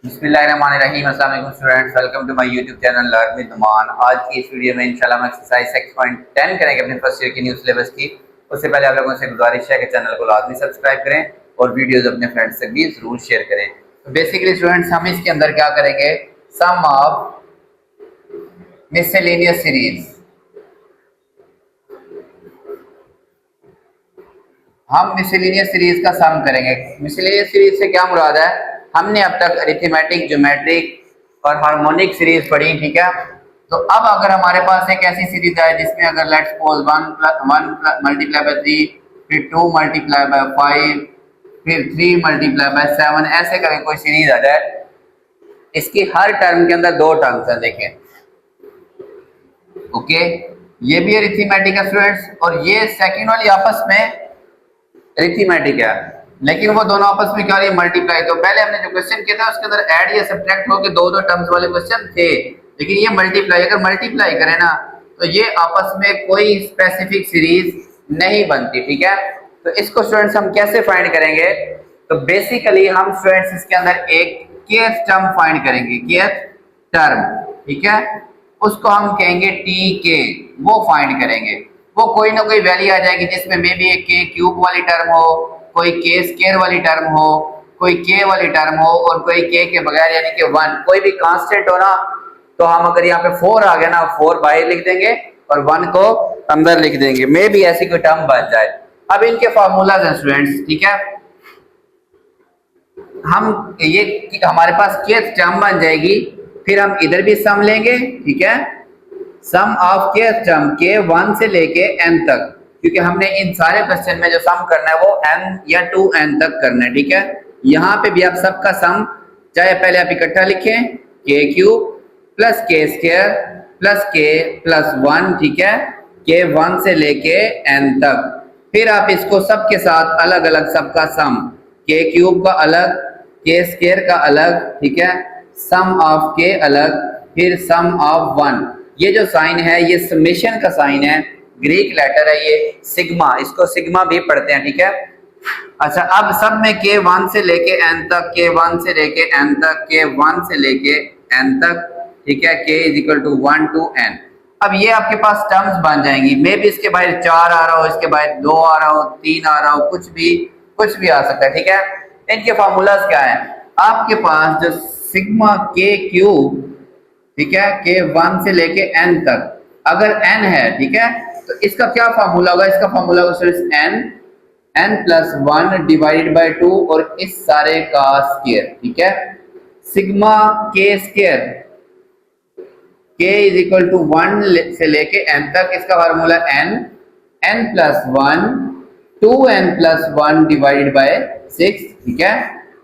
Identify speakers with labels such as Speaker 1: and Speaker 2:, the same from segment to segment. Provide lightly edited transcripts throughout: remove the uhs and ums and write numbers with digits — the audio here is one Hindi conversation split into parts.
Speaker 1: बिस्मिल्लाहिर्रहमानिर्रहीम। अस्सलाम वालेकुम students, welcome to my YouTube channel learn with Numan. आज की इस वीडियो में इंशाल्लाह हम एक्सरसाइज 6.10 करेंगे अपने फर्स्ट ईयर की न्यू सिलेबस की। उससे पहले आप लोगों से गुजारिश है कि चैनल को लाजमी सब्सक्राइब करें और वीडियोस अपने फ्रेंड्स से भी जरूर शेयर करें। तो बेसिकली स्टूडेंट्स हम इसके अंदर क्या करेंगे, सम ऑफ मिसलेनियस सीरीज। हम मिसलेनियस सीरीज का सम करेंगे। मिसलेनियस सीरीज से क्या मुराद है, हमने अब तक अरिथमेटिक, ज्योमेट्रिक और हार्मोनिक सीरीज पढ़ी, ठीक है। तो अब अगर हमारे पास एक ऐसी सीरीज है जिसमें अगर लेट्स सपोज 1 मल्टीप्लाई बाय 3, फिर 2 मल्टीप्लाई बाय 5, फिर 3 मल्टीप्लाई बाय 7, ऐसे करके कोई सीरीज आ जाए, इसकी हर टर्म के अंदर दो टर्म्स हैं, देखें। ओके, ये भी अरिथमेटिक है स्टूडेंट्स, और ये सेकंड वाली आपस में अरिथमेटिक है, लेकिन वो दोनों आपस में क्या है, मल्टीप्लाई। तो पहले हमने जो क्वेश्चन किया था उसके अंदर ऐड या सब्ट्रैक्ट होके दो दो टर्म्स वाले क्वेश्चन थे, लेकिन ये मल्टीप्लाई, अगर मल्टीप्लाई करें ना तो ये आपस में कोई स्पेसिफिक सीरीज नहीं बनती, ठीक है। तो इसको स्टूडेंट्स हम कैसे फाइंड करेंगे, तो बेसिकली हम स्टूडेंट्स इसके अंदर एक kth टर्म फाइंड करेंगे, kth टर्म, ठीक है। उसको हम कहेंगे टी के, वो फाइंड करेंगे। वो कोई ना कोई वैल्यू आ जाएगी जिसमें मे बी एक के क्यूब वाली टर्म हो, कोई के स्क्वायर वाली टर्म हो, कोई के वाली टर्म हो, और कोई के बगैर यानी कि 1, कोई भी कांस्टेंट हो ना। तो हम अगर यहाँ पे 4 आ गया ना, 4 बाहर लिख देंगे और 1 को अंदर लिख देंगे, मे बी ऐसी कोई टर्म बन जाए। अब इनके फार्मूलाज हैं स्टूडेंट्स, ठीक है। हम ये हमारे पास kth टर्म बन जाएगी, फिर हम इधर भी सम लेंगे, ठीक है। सम ऑफ kth टर्म के 1 से लेके n तक, क्योंकि हमने इन सारे क्वेश्चन में जो सम करना है वो n या 2n तक करना है, ठीक है। यहाँ पे भी आप सबका सम, चाहे पहले आप इकट्ठा लिखें k क्यूब प्लस के स्क्वायर प्लस के प्लस 1, ठीक है, के 1 से लेके n तक। फिर आप इसको सबके साथ अलग अलग सबका सम, के क्यूब का अलग, के स्क्वायर का अलग, ठीक है, सम ऑफ के अलग, फिर सम ऑफ 1। ये जो साइन है ये समेशन का साइन है, ग्रीक लेटर है ये सिग्मा, इसको सिग्मा भी पढ़ते हैं, ठीक है। अच्छा, अब सब में के 1 से लेके n तक, के 1 से लेके n तक, के 1 से लेके n तक, ठीक है, k is equal to 1 to n। अब ये आपके पास टर्म्स बन जाएंगी, मे भी इसके बाहर 4 आ रहा हो, इसके बाहर 2 आ रहा हो, 3 आ रहा हो, कुछ भी आ सकता है, ठीक है। इनके फार्मूलाज क्या है, आपके पास जो सिग्मा के क्यूब, ठीक है, के 1 से लेके n तक, अगर n है, ठीक है, तो इसका क्या फार्मूला होगा, इसका फार्मूला होगा n प्लस 1 डिवाइडेड बाय 2 और इस सारे का स्क्वायर, ठीक है। सिग्मा के square, k is equal to 1 से लेके n तक, इसका formula n plus 1 2n plus 1 divided by 6, ठीक है।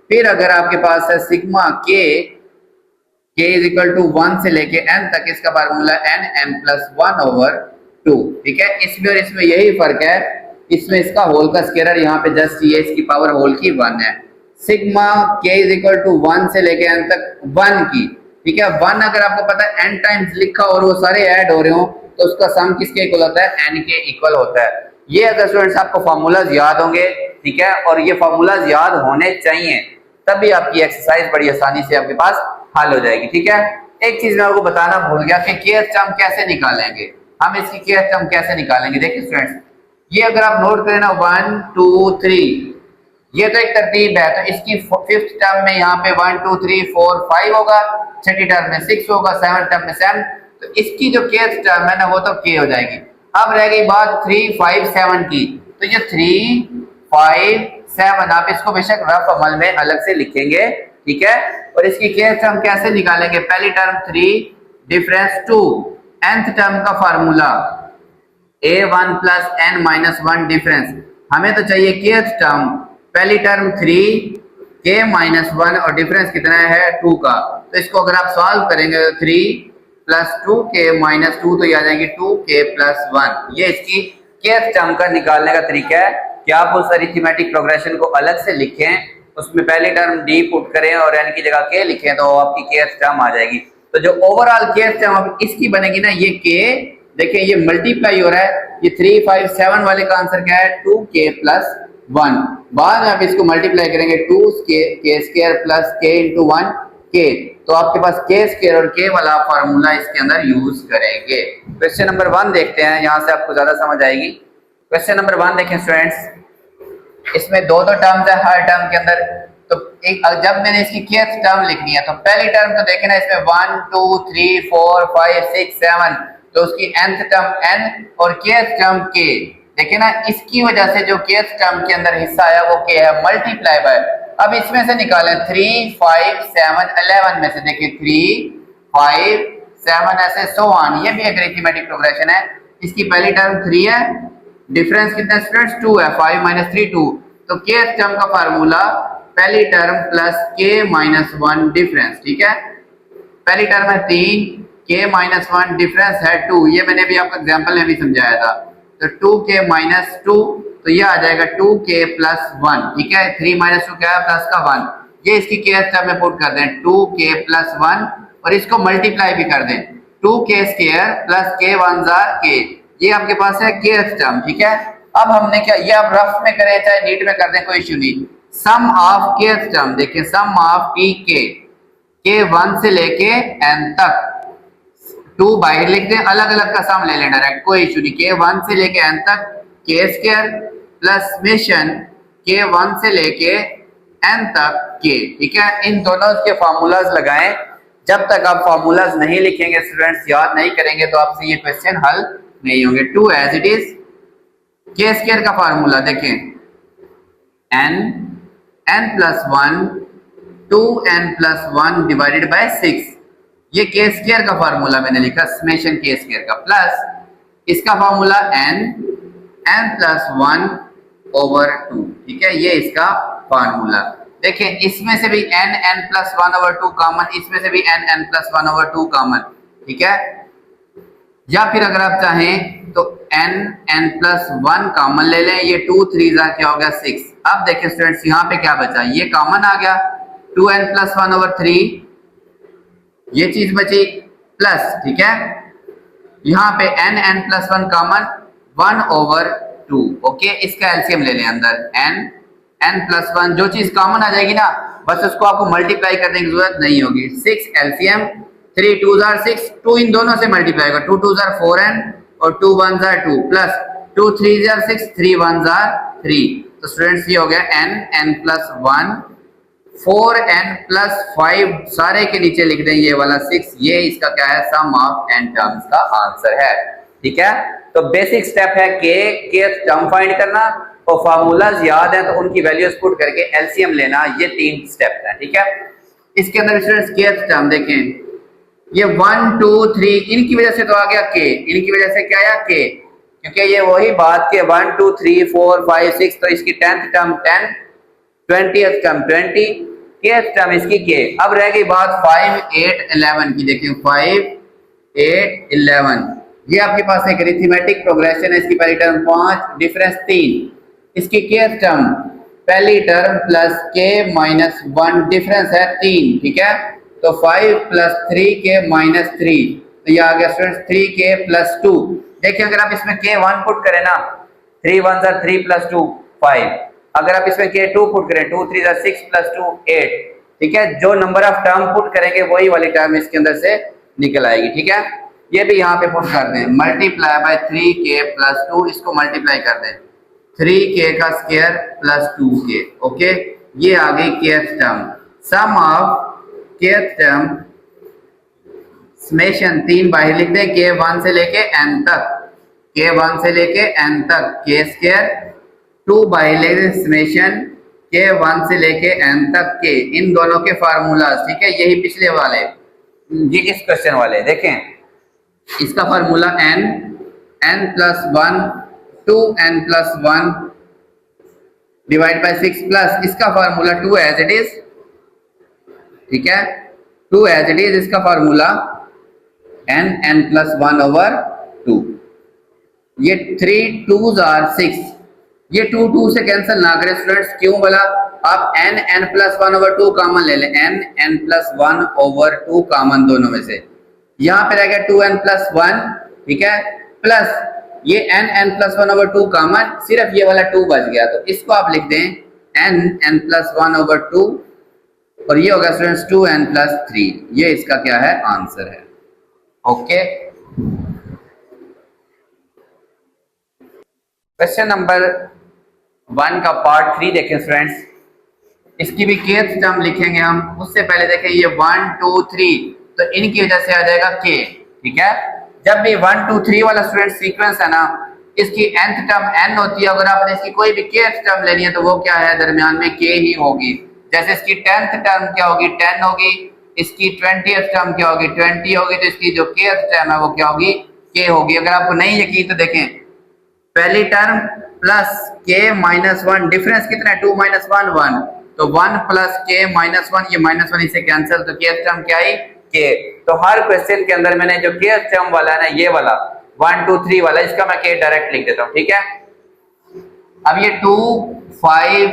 Speaker 1: फिर अगर आपके पास है sigma k is equal to 1 से लेके n तक, इसका फार्मूला n प्लस 1 ओवर 2, ठीक है। इसमें और इसमें यही फर्क है, इसमें इसका होल का स्क्वायर, यहाँ पे जस्ट ये इसकी पावर होल की 1 है। Sigma k is equal to 1 से लेके n तक 1 की, ठीक है। 1 अगर आपको पता है n टाइम्स लिखा और वो सारे ऐड हो रहे हो तो उसका सम किसके इक्वल होता है, n के इक्वल होता है। ये अगर स्टूडेंट्स आपको फार्मूलाज याद होंगे, ठीक है, और ये फार्मूलाज याद होने चाहिए, तभी आपकी एक्सरसाइज बड़ी आसानी से आपके पास हल हो जाएगी, ठीक है। एक चीज मैं आपको बताना भूल गया कि kth टर्म कैसे निकालेंगे, हम इसकी kth टर्म कैसे निकालेंगे। देखिए स्टूडेंट्स, ये अगर आप नोट करें ना 1 2 3, ये तो एक तरतीब है, तो इसकी 5th टर्म में यहाँ पे 1 2 3 4 5 होगा, 6th टर्म में 6 होगा, 7th टर्म में 7, तो इसकी जो kth टर्म है ना वो तो k हो जाएगी। अब रह गई बात 3 5 7 की, तो ये 3 5 7 आप इसको बेशक रफ अमल में अलग से लिखेंगे, ठीक है। और इसकी kth टर्म कैसे निकालेंगे, पहली टर्म 3 डिफरेंस 2, nth टर्म का formula a1 plus n minus 1 difference, हमें तो चाहिए kth टर्म, पहली टर्म 3 k माइनस 1 और डिफरेंस कितना है 2 का। तो इसको अगर आप सॉल्व करेंगे तो 3 प्लस 2k माइनस 2, तो ये आ जाएगी 2k प्लस 1। ये इसकी kth टर्म का निकालने का तरीका है कि आप उस अरिथमेटिक प्रोग्रेशन को अलग से लिखें, उसमें पहली टर्म d पुट करें और n की जगह k लिखें, तो आपकी kth टर्म आ जाएगी। तो जो ओवरऑल kth टर्म इसकी बनेगी ना, ये k, देखिए ये मल्टीप्लाई हो रहा है, ये 3 5 7 वाले का आंसर क्या है 2k प्लस 1। बाद में आप इसको मल्टीप्लाई करेंगे 2k square plus k into 1, के, तो आपके पास के स्क्वायर और के वाला फार्मूला इसके अंदर यूज करेंगे। क्वेश्चन नंबर 1 देखते हैं, यहां से आपको ज्यादा समझ आएगी। क्वेश्चन नंबर 1 देखें स्टूडेंट्स, इसमें दो टर्म्स है हर टर्म के अंदर। तो एक जब मैंने इसकी केथ टर्म लिखनी है तो पहली टर्म तो देखे ना, इसमें 1 2 3 4 5 6 7, तो उसकी nth टर्म n और केथ टर्म k, देखे ना, इसकी वजह से जो केथ टर्म के अंदर हिस्सा आया वो k है, मल्टीप्लाई बाय। अब इसमें से निकालें 3 5 7 11 में से, देखिए 3 5 7 ऐसे सो ऑन, ये भी एक अरिथमेटिक प्रोग्रेशन है। इसकी पहली टर्म 3 है, डिफरेंस कितना स्टूडेंट्स 2 है, 5 - 3 2, तो के टर्म का फार्मूला पहली टर्म प्लस के माइनस 1 डिफरेंस, ठीक है। पहली टर्म है 3, के माइनस 1 डिफरेंस है 2, ये मैंने भी आपको एग्जांपल में भी समझाया था। तो 2k माइनस 2, तो ये आ जाएगा 2k प्लस 1, ठीक है। 3 - 2 क्या है, प्लस का 1, ये इसकी के टर्म में पुट कर दें 2k प्लस 1, और इसको मल्टीप्लाई भी कर दें 2k square plus k 1 k, ये आपके पास है के टर्म, ठीक है। अब हमने क्या, ये आप रफ में करें चाहे नीट में कर दें कोई इशू नहीं। सम ऑफ के टर्म, देखिए सम ऑफ पी के 1 से लेके n तक, 2 बाहर लिख दें, अलग अलग का सम ले लेना डायरेक्ट, कोई इशू नहीं। के 1 से लेके n तक के स्क्वायर प्लस समेशन के 1 से लेके n तक के, ठीक है। इन दोनों के फार्मूलाज लगाएं। जब तक आप फार्मूलाज नहीं लिखेंगे स्टूडेंट्स, याद नहीं करेंगे, तो आपसे ये क्वेश्चन हल नहीं होंगे। 2 एज इट इज, के स्क्वायर का फार्मूला देखें n plus 1 2n plus 1 divided by 6, ये के स्क्वायर का फार्मूला मैंने लिखा, समेशन के स्क्वायर का, प्लस इसका फार्मूला n प्लस 1 ओवर 2, ठीक है, ये इसका फार्मूला। देखें इसमें से भी n प्लस 1 ओवर 2 कॉमन, इसमें से भी n प्लस 1 ओवर 2 कॉमन, ठीक है। या फिर अगर आप चाहें तो n प्लस 1 कॉमन ले लें, ये 2 3 क्या हो गया 6। अब देखें स्टूडेंट्स यहाँ पे क्या बचा, ये कॉमन आ गया 2n प्लस 1 ओवर 3, ये चीज बची प्लस, ठीक है। यहाँ पे n plus 1 common 1 over 2, okay. इसका एलसीएम ले लें अंदर, n प्लस 1, जो चीज कॉमन आ जाएगी ना बस उसको आपको मल्टीप्लाई करने की जरूरत नहीं होगी। 6 एलसीएम, 3 2 6, 2 इन दोनों से मल्टीप्लाई होगा, 2 2 4n और 2 1 2 प्लस 2 3 6, 3 1 3, तो स्टूडेंट्स ये हो गया n प्लस 1, 4n प्लस 5, सारे के नीचे लिख दें ये वाला 6, ये इसका क्या है, सम ऑफ n टर्म्स का आंसर है, ठीक है। तो बेसिक स्टेप है के टर्म फाइंड करना, और फार्मूलाज याद है तो उनकी वैल्यूज पुट करके एलसीएम लेना, ये 3 स्टेप है, ठीक है। इसके अंदर स्टूडेंट्स के टर्म देखें, ये 1 2 3, इनकी वजह से तो आ गया के, इनकी वजह से क्या आया के, क्योंकि ये वही बात के 1 2 3 4 5 6, तो इसकी 10th टर्म 10, 20th टर्म 20, के टर्म इसकी के। अब रह गई बात 5 8 11 की, देखिए 5 8 11, ये आपके पास एक अरिथमेटिक प्रोग्रेशन है। इसकी पहली टर्म 5, डिफरेंस 3, इसकी के टर्म पहली टर्म प्लस के माइनस 1 डिफरेंस है 3, ठीक है। तो 5 प्लस 3k माइनस 3, तो ये आ गया स्टूडेंट्स 3k प्लस 2। देखिए अगर आप इसमें k 1 पुट करें ना, 3 1 3 प्लस 2 5, अगर आप इसमें k 2 पुट करें, 2 3 6 प्लस 2 8, ठीक है। जो नंबर ऑफ टर्म पुट करेंगे वही वाली टर्म इसके अंदर से निकल आएगी, ठीक है। ये भी यहाँ पे पुट कर दें, मल्टीप्लाई बाय 3k प्लस 2, इसको मल्टीप्लाई कर दें 3k का स्क्वायर प्लस 2k, ओके। ये आ गई kth term, sum of kth term summation 3 बाहर लिख दें, k 1 से लेके n तक, k 1 से लेके n तक k स्क्वायर, 2 बाहर लिख दें समेशन k 1 से लेके n तक k, इन दोनों के फार्मूलाज, ठीक है। यही पिछले वाले, ये इस क्वेश्चन वाले देखें, इसका formula n plus 1 2n plus 1 divide by 6 plus इसका फार्मूला 2 एज इट इज, ठीक है, 2 एज इट इज, इसका फार्मूला n प्लस 1 ओवर 2, ये 3 2s are 6, ये 2 2 से कैंसिल ना करें स्टूडेंट्स, क्यों बोला, आप n प्लस 1 ओवर 2 कॉमन ले लें, n प्लस 1 ओवर 2 कॉमन दोनों में से, यहाँ पे रह गया 2n प्लस 1, ठीक है, प्लस ये n प्लस 1 ओवर 2 कॉमन, सिर्फ ये वाला 2 बच गया, तो इसको आप लिख दें n प्लस 1 ओवर 2 और ये होगा स्टूडेंट्स 2n+3। ये इसका क्या है, आंसर है। ओके, क्वेश्चन नंबर 1 का पार्ट 3 देखें स्टूडेंट्स। इसकी भी kth टर्म लिखेंगे हम। उससे पहले देखें ये 1 2 3, तो इनकी वजह से आ जाएगा k। ठीक है, जब भी 1 2 3 वाला स्टूडेंट सीक्वेंस है ना, इसकी nth टर्म n होती है। अगर आपने इसकी कोई भी kth टर्म लेनी है तो वो क्या है, दरमियान में k ही होगी। जैसे इसकी 10th टर्म क्या होगी, 10 होगी। इसकी 20th टर्म क्या होगी, 20 होगी। तो इसकी जो kth टर्म है वो क्या होगी, k होगी। अगर आपको नहीं यकीन तो देखें, पहली टर्म प्लस k -1, डिफरेंस कितना है, 2 - 1 1, तो 1 प्लस k -1, ये -1 इससे कैंसिल, तो kth टर्म क्या आई, k। तो हर क्वेश्चन के अंदर मैंने जो kth टर्म वाला है ना, ये वाला 1 2 3 वाला, इसका मैं k डायरेक्ट लिख देता हूँ। ठीक है, अब ये 2 5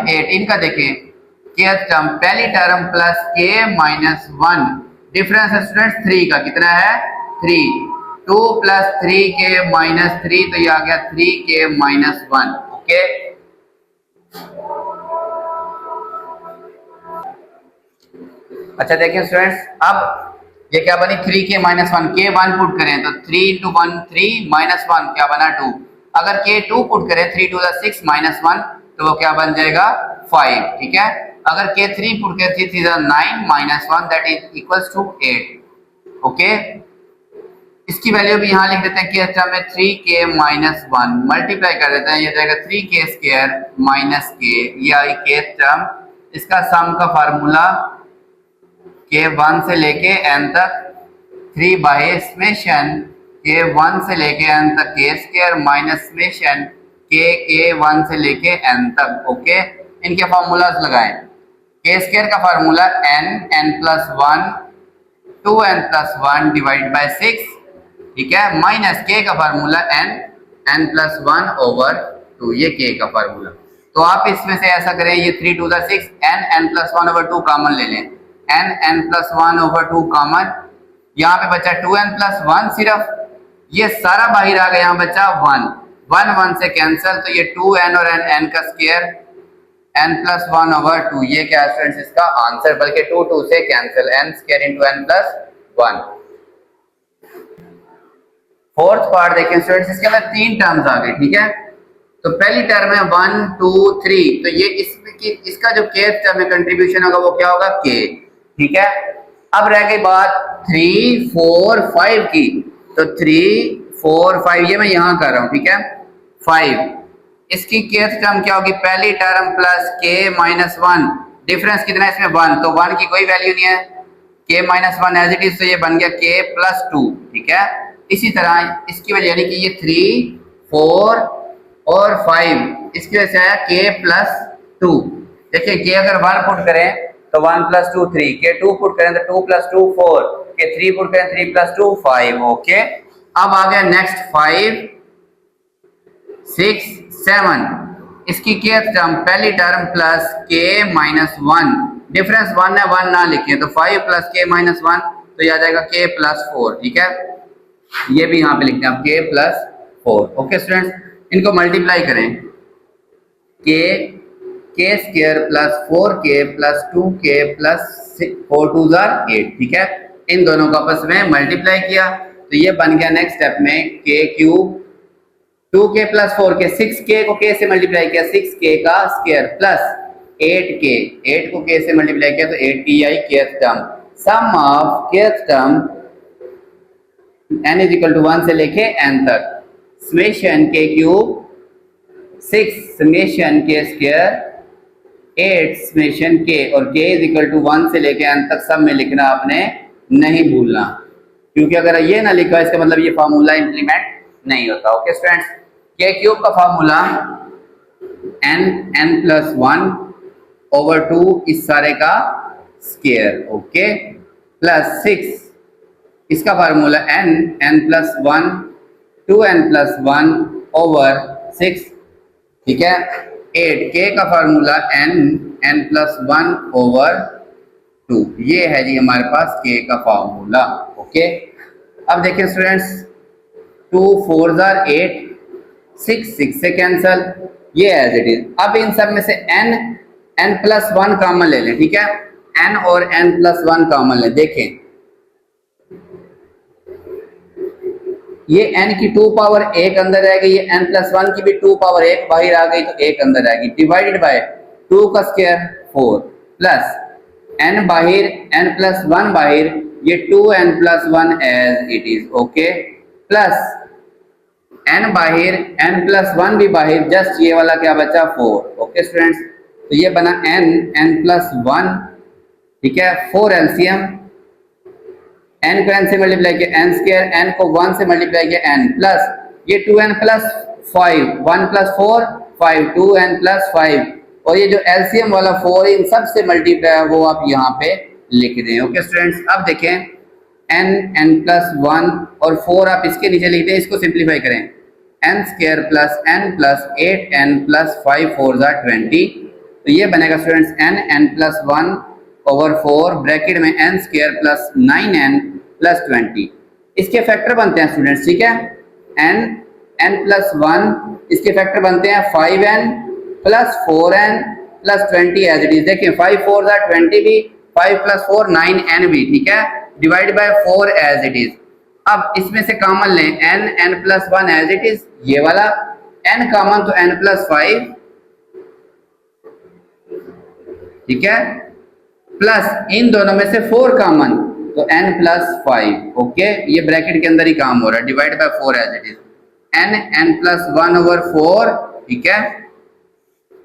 Speaker 1: 8 इनका देखें kth टर्म, पहली टर्म प्लस k -1, डिफरेंस है स्टूडेंट्स 3 का, कितना है 3, 2 प्लस 3k -3, तो ये आ गया 3k -1। ओके, अच्छा देखिए स्टूडेंट्स, अब ये क्या बनी, 3k -1, k 1 पुट करें तो 3 × 1 3 -1 क्या बना 2। अगर k 2 पुट करें 3 2 6 -1, तो वो क्या बन जाएगा 5। ठीक है, अगर k 3 पुट करें 3 3 9 -1, that is equals to 8। Okay, इसकी वैल्यू भी यहाँ लिख देते हैं कि अच्छा में 3k -1 मल्टीप्लाई कर देते हैं, ये जाएगा 3k² - k, ये आई k टर्म। इसका सम का फार्मूला k 1 से लेके n तक 3 बाय समेशन k 1 से लेके n तक k² माइनस समेशन k 1 से लेके n तक। ओके, इनके फार्मूलाज लगाएं। k² का formula n+1 2n+1 divide by 6। ठीक है, माइनस k का फार्मूला n+1/2, ये k का फार्मूला। तो आप इसमें से ऐसा करें, ये 3 2 6, n+1/2 कॉमन ले लें, n+1/2 कॉमन। यहाँ पे बचा 2n+1 सिर्फ, ये सारा बाहर आ गया, यहाँ बचा 1 1 से कैंसिल, तो ये 2n और n का स्क्वायर n+1/2, ये क्या है फ्रेंड्स इसका आंसर, बल्कि 2 2 से cancel, n² × n+1। Fourth part देखें स्टूडेंट्स, इसके अंदर 3 टर्म्स आ गए। ठीक है, तो पहली टर्म है 1 2 3, तो ये इसका जो kth टर्म में कंट्रीब्यूशन होगा वो क्या होगा, k। ठीक है, अब रह गई बात 3 4 5 की, तो 3 4 5 ये मैं यहाँ कर रहा हूँ। ठीक है, 5, इसकी kth टर्म क्या होगी, पहली टर्म प्लस k -1, डिफरेंस कितना है इसमें 1, तो 1 की कोई वैल्यू नहीं है, k -1 एज इट इज, तो ये बन गया k +2। ठीक है, इसी तरह इसकी वजह यानी कि ये 3 4 और 5, इसकी वजह से आया k +2। देखिए k अगर 1 पुट करें तो 1 + 2 3, k 2 पुट करें तो 2 + 2 4, k 3 पुट करें 3 + 2 5। ओके, अब आ गया नेक्स्ट 5 6 7, इसकी kth टर्म, पहली टर्म प्लस k -1, डिफरेंस 1 है, 1 ना लिखें, तो 5 + k -1, तो यह आ जाएगा k +4। ठीक है, ये भी यहाँ पे लिखते हैं आप k +4। ओके स्टूडेंट्स, इनको मल्टीप्लाई करें, k² + 4k + 2k + 4 2 8। ठीक है, इन दोनों को आपस में मल्टीप्लाई किया, तो ये बन गया नेक्स्ट स्टेप में k³ 2k + 4k, 6k को k से मल्टीप्लाई किया, 6k का स्क्वायर प्लस 8k, 8 को k से मल्टीप्लाई किया तो 8 की आई kth term. Sum of kth term n = 1 से लेके n तक, summation k³ 6 summation k² 8 summation k, और k = 1 से लेके n तक सब में लिखना आपने नहीं भूलना, क्योंकि अगर ये ना लिखा इसका मतलब ये फार्मूला इंप्लीमेंट नहीं होता। ओके स्टूडेंट्स, k³ का फार्मूला n+1/2 इस सारे का स्क्वायर। ओके, प्लस 6, इसका फार्मूला n+1 2n+1/6। ठीक है, 8k का फार्मूला n+1/2, ये है जी हमारे पास k का फार्मूला। ओके, अब देखिए स्टूडेंट्स, 2 4 8, 6 6 से कैंसल, ये एज इट इज। अब इन सब में से n प्लस वन कॉमन ले लें, ठीक है, n और n प्लस वन कॉमन लें। देखें ये n की 2 पावर 1 अंदर आएगी, ये n प्लस वन की भी 2 पावर 1 बाहर आ गई तो 1 अंदर आएगी, डिवाइडेड बाय 2 का स्क्वायर 4 प्लस n बाहर n प्लस वन बाहर, ये 2n plus one as it is, okay, plus n बाहर n प्लस वन भी बाहर, जस्ट ये वाला क्या बचा 4, ओके स्टूडेंट्स। तो ये बना n प्लस वन, ठीक है, 4 एलसीएम, n को n से मल्टीप्लाई किया n स्क्वायर, n को 1 से मल्टीप्लाई किया n प्लस ये 2n plus 5, 1 plus 4 5, 2n plus 5, और ये जो एलसीएम वाला 4 इन सब से मल्टीप्लाई है वो आप यहाँ पे लिख दें, ओके स्टूडेंट्स। अब देखें n प्लस 1 और 4 आप इसके नीचे लिख दें, इसको सिंप्लीफाई करें, n square plus n plus 8n plus 5 4 20, तो ये बनेगा students n plus 1 over 4 bracket में n square plus 9n plus 20, इसके फैक्टर बनते हैं स्टूडेंट्स, ठीक है, n प्लस 1 इसके फैक्टर बनते हैं 5n plus 4n plus 20 as it is. देखिए 5 4 20 भी, 5 प्लस 4 9n भी, ठीक है, divide by 4 as it is. अब इसमें से कॉमन लें n plus 1 as it is, ये वाला n कॉमन तो n प्लस 5, ठीक है, प्लस इन दोनों में से 4 कॉमन तो n प्लस 5, ओके, ये ब्रैकेट के अंदर ही काम हो रहा है, divide by 4 as it is, n plus 1 over 4, ठीक है,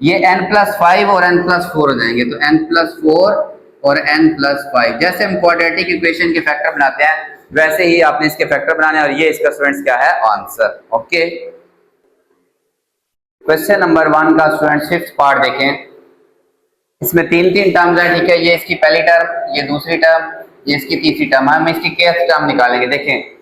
Speaker 1: ये n प्लस 5 और n प्लस 4 हो जाएंगे, तो n प्लस 4 और n प्लस 5। जैसे हम क्वाड्रेटिक इक्वेशन के फैक्टर बनाते हैं वैसे ही आपने इसके फैक्टर बनाने हैं, और ये इसका स्टूडेंट्स क्या है आंसर, ओके। क्वेश्चन नंबर 1 का स्टूडेंट फिफ्थ पार्ट देखें, इसमें तीन टर्म्स है, ठीक है, ये इसकी पहली टर्म, ये दूसरी टर्म, ये इसकी तीसरी टर्म, हम इसकी केथ टर्म निकालेंगे। देखें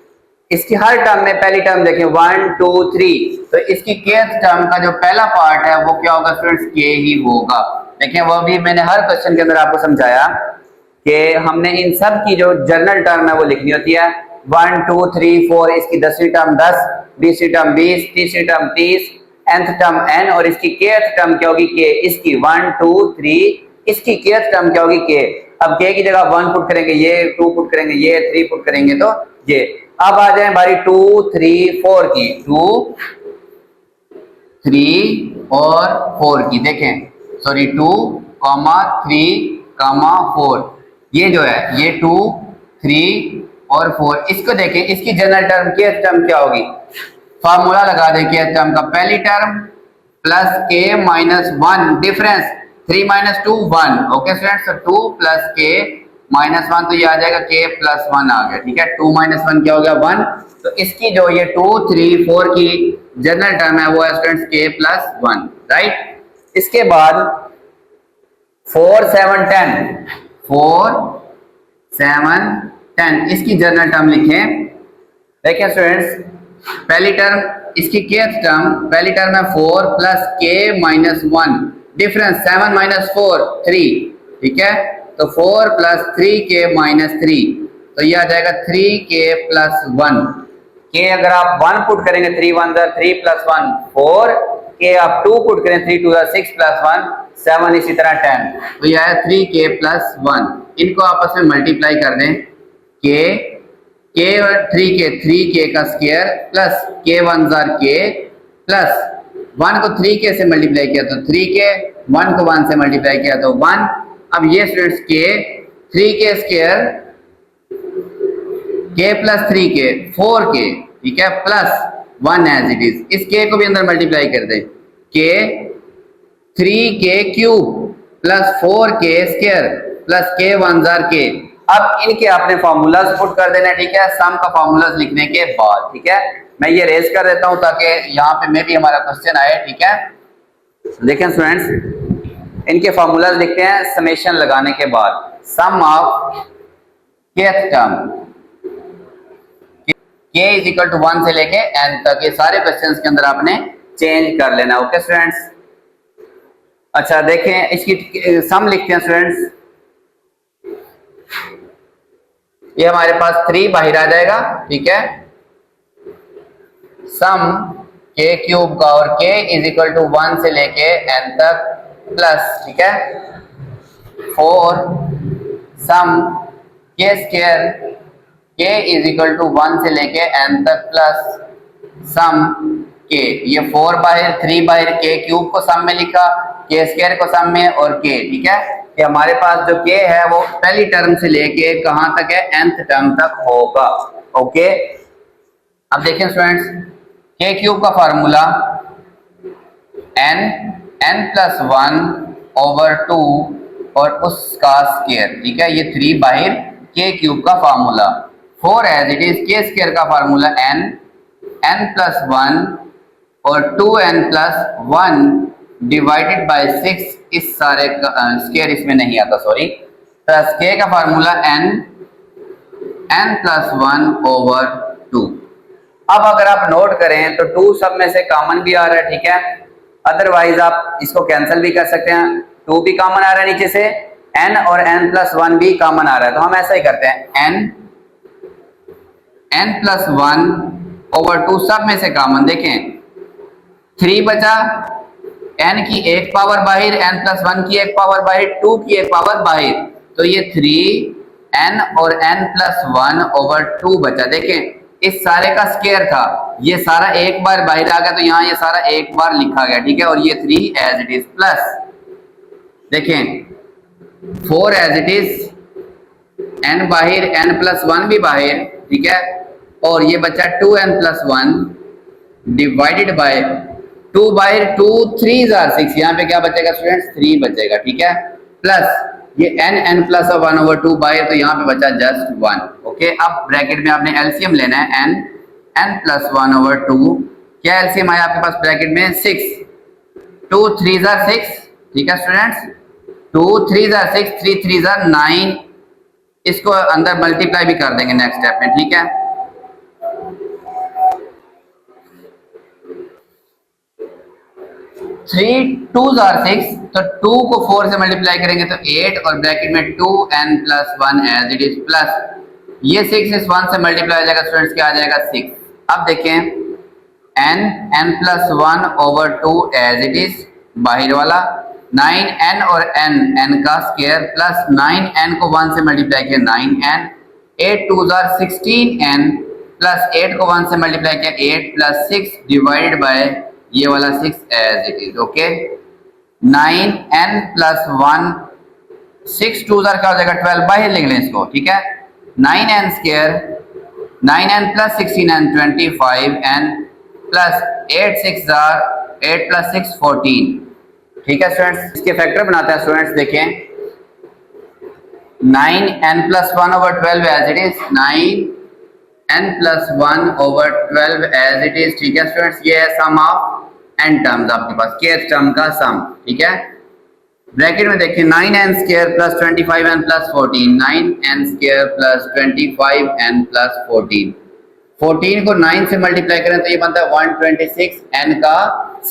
Speaker 1: इसकी हर टर्म में पहली टर्म देखें 1 2 3, तो इसकी केथ टर्म का जो पहला पार्ट है वो क्या होगा स्टूडेंट्स, के ही होगा। देखें वो भी मैंने हर क्वेश्चन के अंदर आपको समझाया कि हमने इन सब की जो जनरल टर्म है वो लिखनी होती है, 1 2 3 4, इसकी 10वीं टर्म 10, 20वीं टर्म 20, तीसरी टर्म 30, nth टर्म n, और इसकी केथ टर्म क्या होगी k, इसकी 1 2 3, इसकी केथ टर्म क्या होगी k। अब k की जगह 1 पुट करेंगे, ये 2 पुट करेंगे, ये 3 पुट करेंगे, तो ये। अब आ जाए बारी 2 3 4 की, 2 3 और 4 की। देखें सॉरी 2 3 4, ये जो है ये 2 3 और 4, इसको देखें, इसकी जनरल टर्म केथ टर्म क्या होगी, फार्मूला लगा दें केथ टर्म का, पहली term plus k minus 1 difference 3 minus 2 1, okay students, तो 2 प्लस k माइनस 1, तो ये आ जाएगा k प्लस 1 आ गया, ठीक है, 2 माइनस 1 क्या हो गया 1, तो इसकी जो ये 2 3 4 की जनरल टर्म है वो है स्टूडेंट्स k प्लस 1, राइट। इसके बाद 4 7 10, 4 7 10 इसकी जनरल टर्म लिखें। देखिए स्टूडेंट्स पहली टर्म इसकी केथ टर्म, पहली टर्म है 4 plus k minus 1 difference 7 minus 4 3, ठीक है, तो 4 प्लस 3k माइनस 3, तो ये आ जाएगा 3k प्लस 1, k अगर आप 1 पुट करेंगे 3 1 3 प्लस 1 4, k आप 2 पुट करें 3 2 6 प्लस 1 7, इसी तरह 10, तो यह है 3k प्लस 1, इनको आपस में मल्टीप्लाई कर दें, k और 3k का square plus k 1 k plus 1 को 3k से मल्टीप्लाई किया तो 3k, 1 को 1 से मल्टीप्लाई किया तो 1। अब ये students k 3k square k plus 3k 4k, ठीक है, प्लस 1 एज इट इज, इस k को भी अंदर मल्टीप्लाई कर दें, k 3k cube plus 4k square plus k 1 k। अब इनके आपने फार्मूलाज पुट कर देना, ठीक है, सम का फार्मूलाज लिखने के बाद, ठीक है, मैं ये रेज कर देता हूं ताकि यहाँ पे में भी हमारा क्वेश्चन आए, ठीक है। देखें स्टूडेंट्स इनके फार्मूलाज लिखते हैं समेशन लगाने के बाद, sum of kth term k is equal to 1 से लेके n तक, ये सारे क्वेश्चंस के अंदर आपने चेंज कर लेना, ओके स्टूडेंट्स। अच्छा देखें इसकी सम लिखते हैं स्टूडेंट्स, ये हमारे पास 3 बाहर आ जाएगा, ठीक है, सम k क्यूब का और k इज इक्वल टू 1 से लेके n तक प्लस, ठीक है, 4 सम के स्क्वायर के इज इक्वल टू 1 से लेके n तक प्लस सम के, ये 4 बाहर 3 बाहर के क्यूब को सम में लिखा, के स्क्वायर को सम में और के, ठीक है, कि हमारे पास जो के है वो पहली टर्म से लेके कहां तक है, nth टर्म तक होगा। ओके, अब देखें स्टूडेंट्स, के क्यूब का फार्मूला n प्लस 1 ओवर 2 और उसका स्क्वायर, ठीक है, ये 3 बाहर के क्यूब का फार्मूला, 4 एज इट इज के स्क्वायर का फार्मूला n प्लस 1 और 2n प्लस 1 डिवाइडेड बाय 6, इस सारे का स्क्वायर इसमें नहीं आता, सॉरी, प्लस के का फार्मूला n प्लस 1 ओवर 2। अब अगर आप नोट करें तो 2 सब में से कॉमन भी आ रहा है, ठीक है, अदरवाइज आप इसको कैंसिल भी कर सकते हैं, 2 भी कॉमन आ रहा है नीचे से, n और n प्लस 1 भी कॉमन आ रहा है, तो हम ऐसा ही करते हैं, n प्लस 1 ओवर 2 सब में से कॉमन, देखें 3 बचा, n की एक पावर बाहर, n प्लस 1 की एक पावर बाहर, 2 की एक पावर बाहर, तो ये 3n और n प्लस 1 ओवर 2 बचा। देखें इस सारे का स्क्वायर था, ये सारा एक बार बाहर आ गया, तो यहाँ ये सारा एक बार लिखा गया, ठीक है, और ये 3 एज इट इज प्लस, देखें 4 एज इट इज, n बाहर, n प्लस 1 भी बाहर, ठीक है, और ये बचा 2n प्लस 1 डिवाइडेड बाय 2 बाहर, 2 3 आर 6, यहाँ पे क्या बचेगा स्टूडेंट्स, 3 बचेगा, ठीक है, प्लस ये n प्लस 1 ओवर 2 बाहर, तो यहाँ पे बचा जस्ट 1। ओके, अब ब्रैकेट में आपने एलसीएम लेना है, n प्लस 1 ओवर 2, क्या एलसीएम आया आपके पास ब्रैकेट में, 6, 2 3 आर 6, ठीक है स्टूडेंट्स, 2 3 आर 6, 3 3 आर 9, इसको अंदर मल्टीप्लाई भी कर देंगे नेक्स्ट स्टेप में, ठीक है, 3 2 आर 6, तो 2 को 4 से मल्टीप्लाई करेंगे तो 8 और ब्रैकेट में 2n plus 1 as it is plus, ये 6 इस 1 से मल्टीप्लाई हो जाएगा स्टूडेंट्स, क्या आ जाएगा 6। अब देखें n plus 1 over 2 as it is बाहर वाला, 9n और n का स्क्वायर प्लस 9n को 1 से मल्टीप्लाई किया 9n, 8 2 आर 16n प्लस 8 को 1 से मल्टीप्लाई किया 8 प्लस 6 डिवाइडेड बाय ये वाला 6 as it is. Okay, 9n plus 1, 6 2 का हो जाएगा 12, बाहर लिख लें इसको, ठीक है, 9n square, 9n plus 16n 25n plus 8 6 8 plus 6 14, ठीक है स्टूडेंट्स, इसके फैक्टर बनाते हैं स्टूडेंट्स, देखें 9n plus 1 over 12 as it is, 9n plus 1 over 12 as it is, ठीक है स्टूडेंट्स, ये है सम ऑफ n टर्म्स आपके पास, k टर्म का सम, ठीक है, ब्रैकेट में देखिए 9n square plus 25n plus 14, 9n square plus 25n plus 14, 14 को 9 से मल्टीप्लाई करें तो ये बनता है 126n का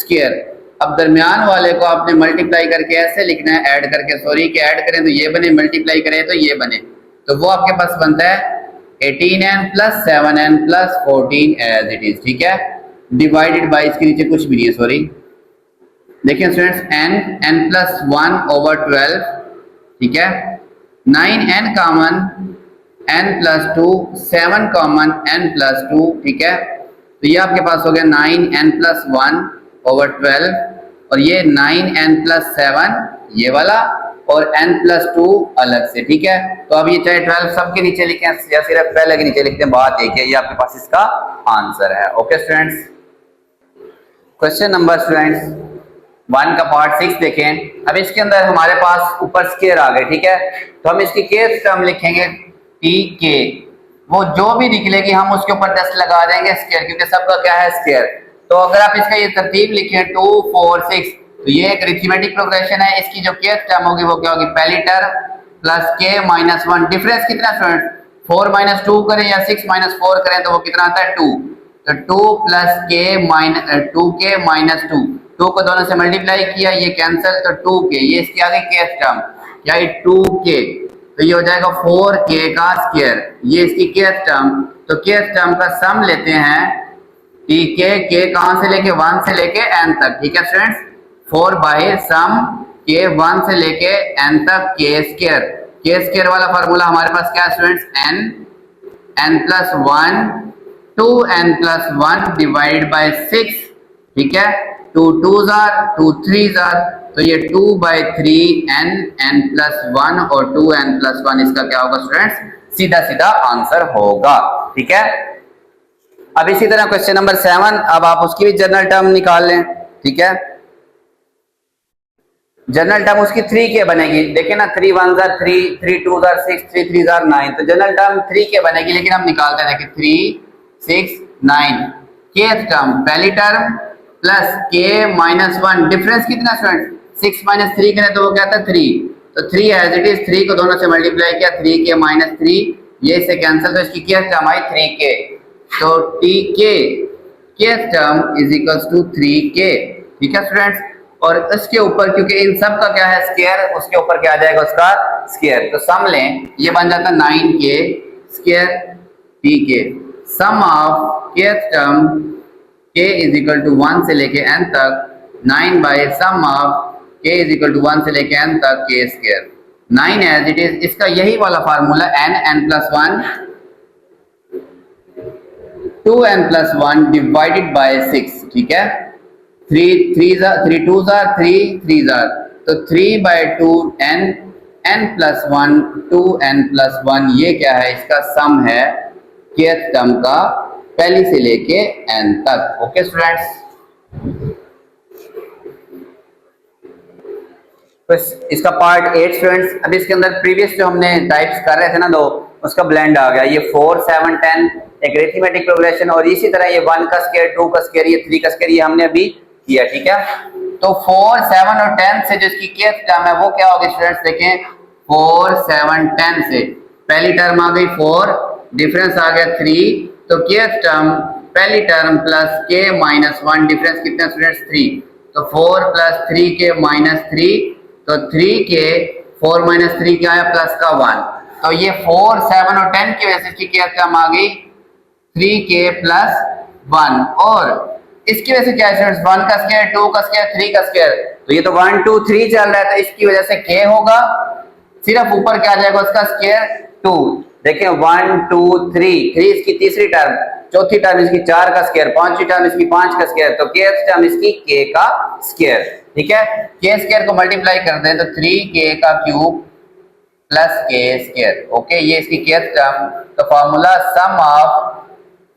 Speaker 1: स्क्वायर। अब दरमियान वाले को आपने मल्टीप्लाई करके ऐसे लिखना है, ऐड करके, सॉरी, कि ऐड करें तो ये बने, मल्टीप्लाई करें तो ये बने, तो वो आपके पास बनता है 18n plus 7n plus 14 as it is, ठीक है, डिवाइडेड बाय, इसके नीचे कुछ भी नहीं है, सॉरी, देखिए स्टूडेंट्स n प्लस 1 ओवर 12, ठीक है, 9n common, n plus 2, 7 common, n plus 2, ठीक है, तो ये आपके पास हो गया 9n प्लस 1 ओवर 12 और ये 9n प्लस 7 ये वाला और n प्लस 2 अलग से, ठीक है, तो अब ये चाहे 12 सबके नीचे लिखें या सिर्फ पहले के नीचे लिखते हैं, बात एक है, ये आपके पास इसका आंसर है। Okay students, question number students 1 का पार्ट 6 देखें। अब इसके अंदर हमारे पास ऊपर स्क्वायर आ गए, ठीक है, तो हम इसकी केस टर्म लिखेंगे टी के, वो जो भी निकलेगी हम उसके ऊपर 10 लगा देंगे स्क्वायर, क्योंकि सबका क्या है स्क्वायर। तो अगर आप इसका ये तरतीब लिखें 2 4 6, तो ये एक अरिथमेटिक प्रोग्रेशन है, इसकी जो केस टर्म होगी वो क्या होगी, पहली टर्म प्लस के माइनस 1, डिफरेंस कितना स्टूडेंट, 4 माइनस 2 करें या 6 माइनस 4 करें तो वो कितना आता है 2, तो 2 प्लस के माइनस 2 के माइनस 2, 2 को दोनों से मल्टीप्लाई किया, ये कैंसिल, तो 2 के, ये इसकी आगे केस टर्म क्या है 2 के, तो ये हो जाएगा 4 के का स्क्वायर, ये इसकी केस टर्म, तो केस टर्म का सम लेते हैं टी के कहां से लेके 1 से लेके n तक, ठीक है स्टूडेंट्स, 4 बाय सम के 1 से लेके n तक के स्क्वायर वाला फार्मूला हमारे पास क्या है students, n plus 1 2n+1 divide by 6, ठीक है। 2 2s आर 2 3s आर, तो ये 2/3 n+1 और 2n+1 इसका क्या होगा स्टूडेंट्स, सीधा सीधा आंसर होगा, ठीक है। अब इसी तरह क्वेश्चन नंबर 7, अब आप उसकी भी जनरल टर्म निकाल लें, ठीक है। जनरल टर्म उसकी 3k बनेगी, देखिए ना 3 1s are 3 3 2s are 6 3 3s are 9, तो जनरल टर्म 3k बनेगी, लेकिन हम निकालते हैं, देखिए 3 6 9 kth टर्म पहली टर्म प्लस k -1, डिफरेंस कितना स्टूडेंट, 6 - 3 करें तो वो क्या था 3, तो 3 एज इट इज, 3 को दोनों से मल्टीप्लाई किया, 3k - 3 ये इससे कैंसिल, तो इसकी kth टर्म आई 3k, तो tk kth term is equals to 3k, ठीक है स्टूडेंट्स। और इसके ऊपर क्योंकि इन सब का क्या है स्क्वायर, उसके ऊपर क्या आ जाएगा उसका स्क्वायर, तो सम लें, ये बन जाता 9k square tk, sum of kth term k is equal to 1 से लेके n तक 9 by sum of k is equal to 1 से लेके n तक k square, 9 as it is, इसका यही वाला formula n+1 2n+1 divided by 6, ठीक है। 3 2s आर 3 3s आर, तो 3/2 n+1 2n+1 ये क्या है, इसका सम है kth टर्म का पहली से लेके n तक, ओके स्टूडेंट्स। तो इसका पार्ट 8 स्टूडेंट्स, अब इसके अंदर प्रीवियस जो हमने टाइप्स कर रहे थे ना दो, उसका ब्लेंड आ गया, ये 4 7 10 एक अरिथमेटिक प्रोग्रेशन, और इसी तरह ये 1 का स्क्वायर 2 का स्क्वायर ये 3 का स्क्वायर ये हमने अभी किया, ठीक है। तो 4 7 और 10 से जो इसकी kth टर्म है वो क्या होगी स्टूडेंट्स, देखें 4 7 10 से पहली टर्म आ गई 4, डिफरेंस आ गया 3, तो kth टर्म पहली टर्म प्लस k - 1 डिफरेंस कितना स्टूडेंट्स 3, तो 4 + 3k - 3, तो 3k 4 - 3 क्या है प्लस का 1, तो ये 4 7 और 10 की वजह से इसकी kth टर्म आ गई 3k + 1, और इसकी वजह से क्या है 1 का स्क्वायर 2 का स्क्वायर 3 का स्क्वायर, तो ये तो 1 2 3 चल रहा है, तो इसकी वजह से k होगा, सिर्फ ऊपर क्या आ जाएगा उसका स्क्वायर 2, देखिए 1 2 3 इसकी तीसरी टर्म, चौथी टर्म इसकी 4 का स्क्वायर, पांचवी टर्म इसकी 5 का स्क्वायर, तो kth टर्म इसकी k का स्क्वायर, ठीक है। k स्क्वायर को मल्टीप्लाई कर दें तो 3k का cube plus k square, okay, ये इसकी kth टर्म, तो formula sum of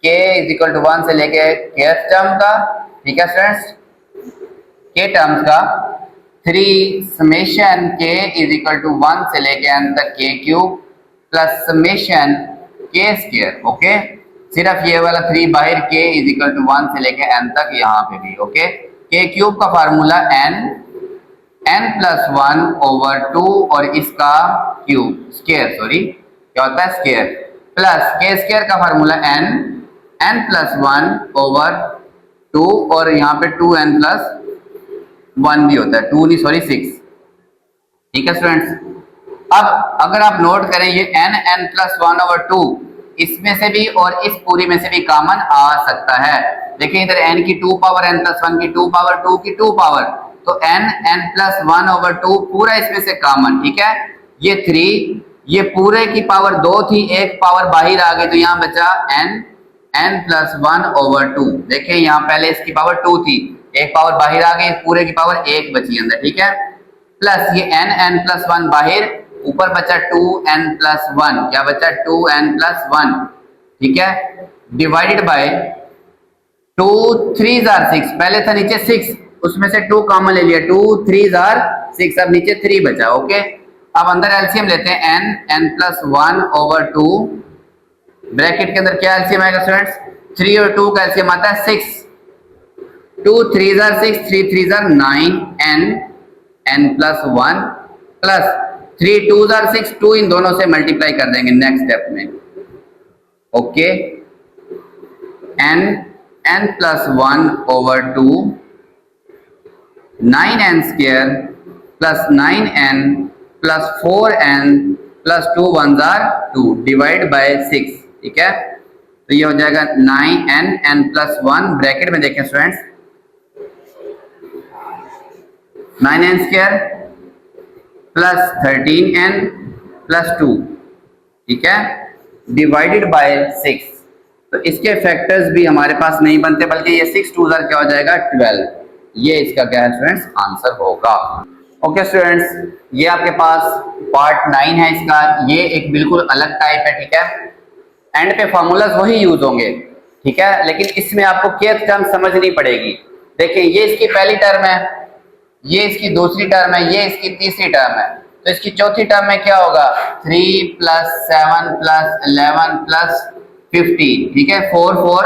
Speaker 1: k is equal to 1 से लेके kth टर्म का, ठीक है स्टूडेंट्स, k टर्म्स का 3 summation k is equal to 1 से लेके n तक k cube plus summation k square, okay, सिर्फ ये वाला 3 बाहर k इज इक्वल टू 1 से लेके n तक यहाँ पे भी, ओके। k क्यूब का फार्मूला n+1/2 और इसका क्यूब स्क्वायर, सॉरी क्या होता है स्क्वायर, प्लस k स्क्वायर का फार्मूला n+1/2 और यहाँ पे 2n+1 भी होता है, 2 नहीं सॉरी 6, ठीक है स्टूडेंट्स। अब अगर आप नोट करें ये n+1/2 इसमें से भी और इस पूरी में से भी कॉमन आ सकता है, देखिए इधर n की 2 पावर n+1 की 2 पावर 2 की 2 पावर, तो n+1/2 पूरा इसमें से कॉमन, ठीक है। ये 3 ये पूरे की पावर 2 थी, एक पावर बाहर आ गई, तो यहाँ बचा n+1/2, देखिए यहाँ पहले इसकी पावर 2 थी, एक पावर बाहर आ गई, पूरे की पावर 1 बची अंदर, ठीक है, प्लस ये n+1 बाहर, ऊपर बचा 2n+1, क्या बचा 2n+1, ठीक है, डिवाइडेड बाय 2 3s आर 6, पहले था नीचे 6, उसमें से 2 कॉमन ले लिया, 2 3s आर 6, अब नीचे 3 बचा, ओके। अब अंदर एलसीएम लेते हैं, n+1/2 ब्रैकेट के अंदर क्या एलसीएम आएगा स्टूडेंट्स, 3 और 2 का एलसीएम आता है 6, 2 3s are 6 3 3s are 9 n+1 plus 3 2s are 6, 2 इन दोनों से मल्टीप्लाई कर देंगे नेक्स्ट स्टेप में, okay, n+1/2 9n² plus 9n plus 4n plus 2 1s are 2 divide by 6, ठीक है, तो ये हो जाएगा 9n n+1 ब्रैकेट में देखें students 9n² plus 13n plus 2, ठीक है, डिवाइडेड बाय 6। तो इसके फैक्टर्स भी हमारे पास नहीं बनते, बल्कि ये 6 2 क्या हो जाएगा 12। ये इसका क्या है स्टूडेंट्स, आंसर होगा। ओके स्टूडेंट्स, ये आपके पास पार्ट 9 है इसका। ये एक बिल्कुल अलग टाइप है, ठीक है। एंड पे फॉर्मूलाज वही यूज होंगे, ठीक है, लेकिन इसमें आपको kth टर्म समझनी पड़ेगी। देखिए ये इसकी पहली टर्म है, ये इसकी दूसरी टर्म है, ये इसकी तीसरी टर्म है। तो इसकी चौथी टर्म में क्या होगा, 3 प्लस 7 प्लस 11 प्लस 15, ठीक है। 4 4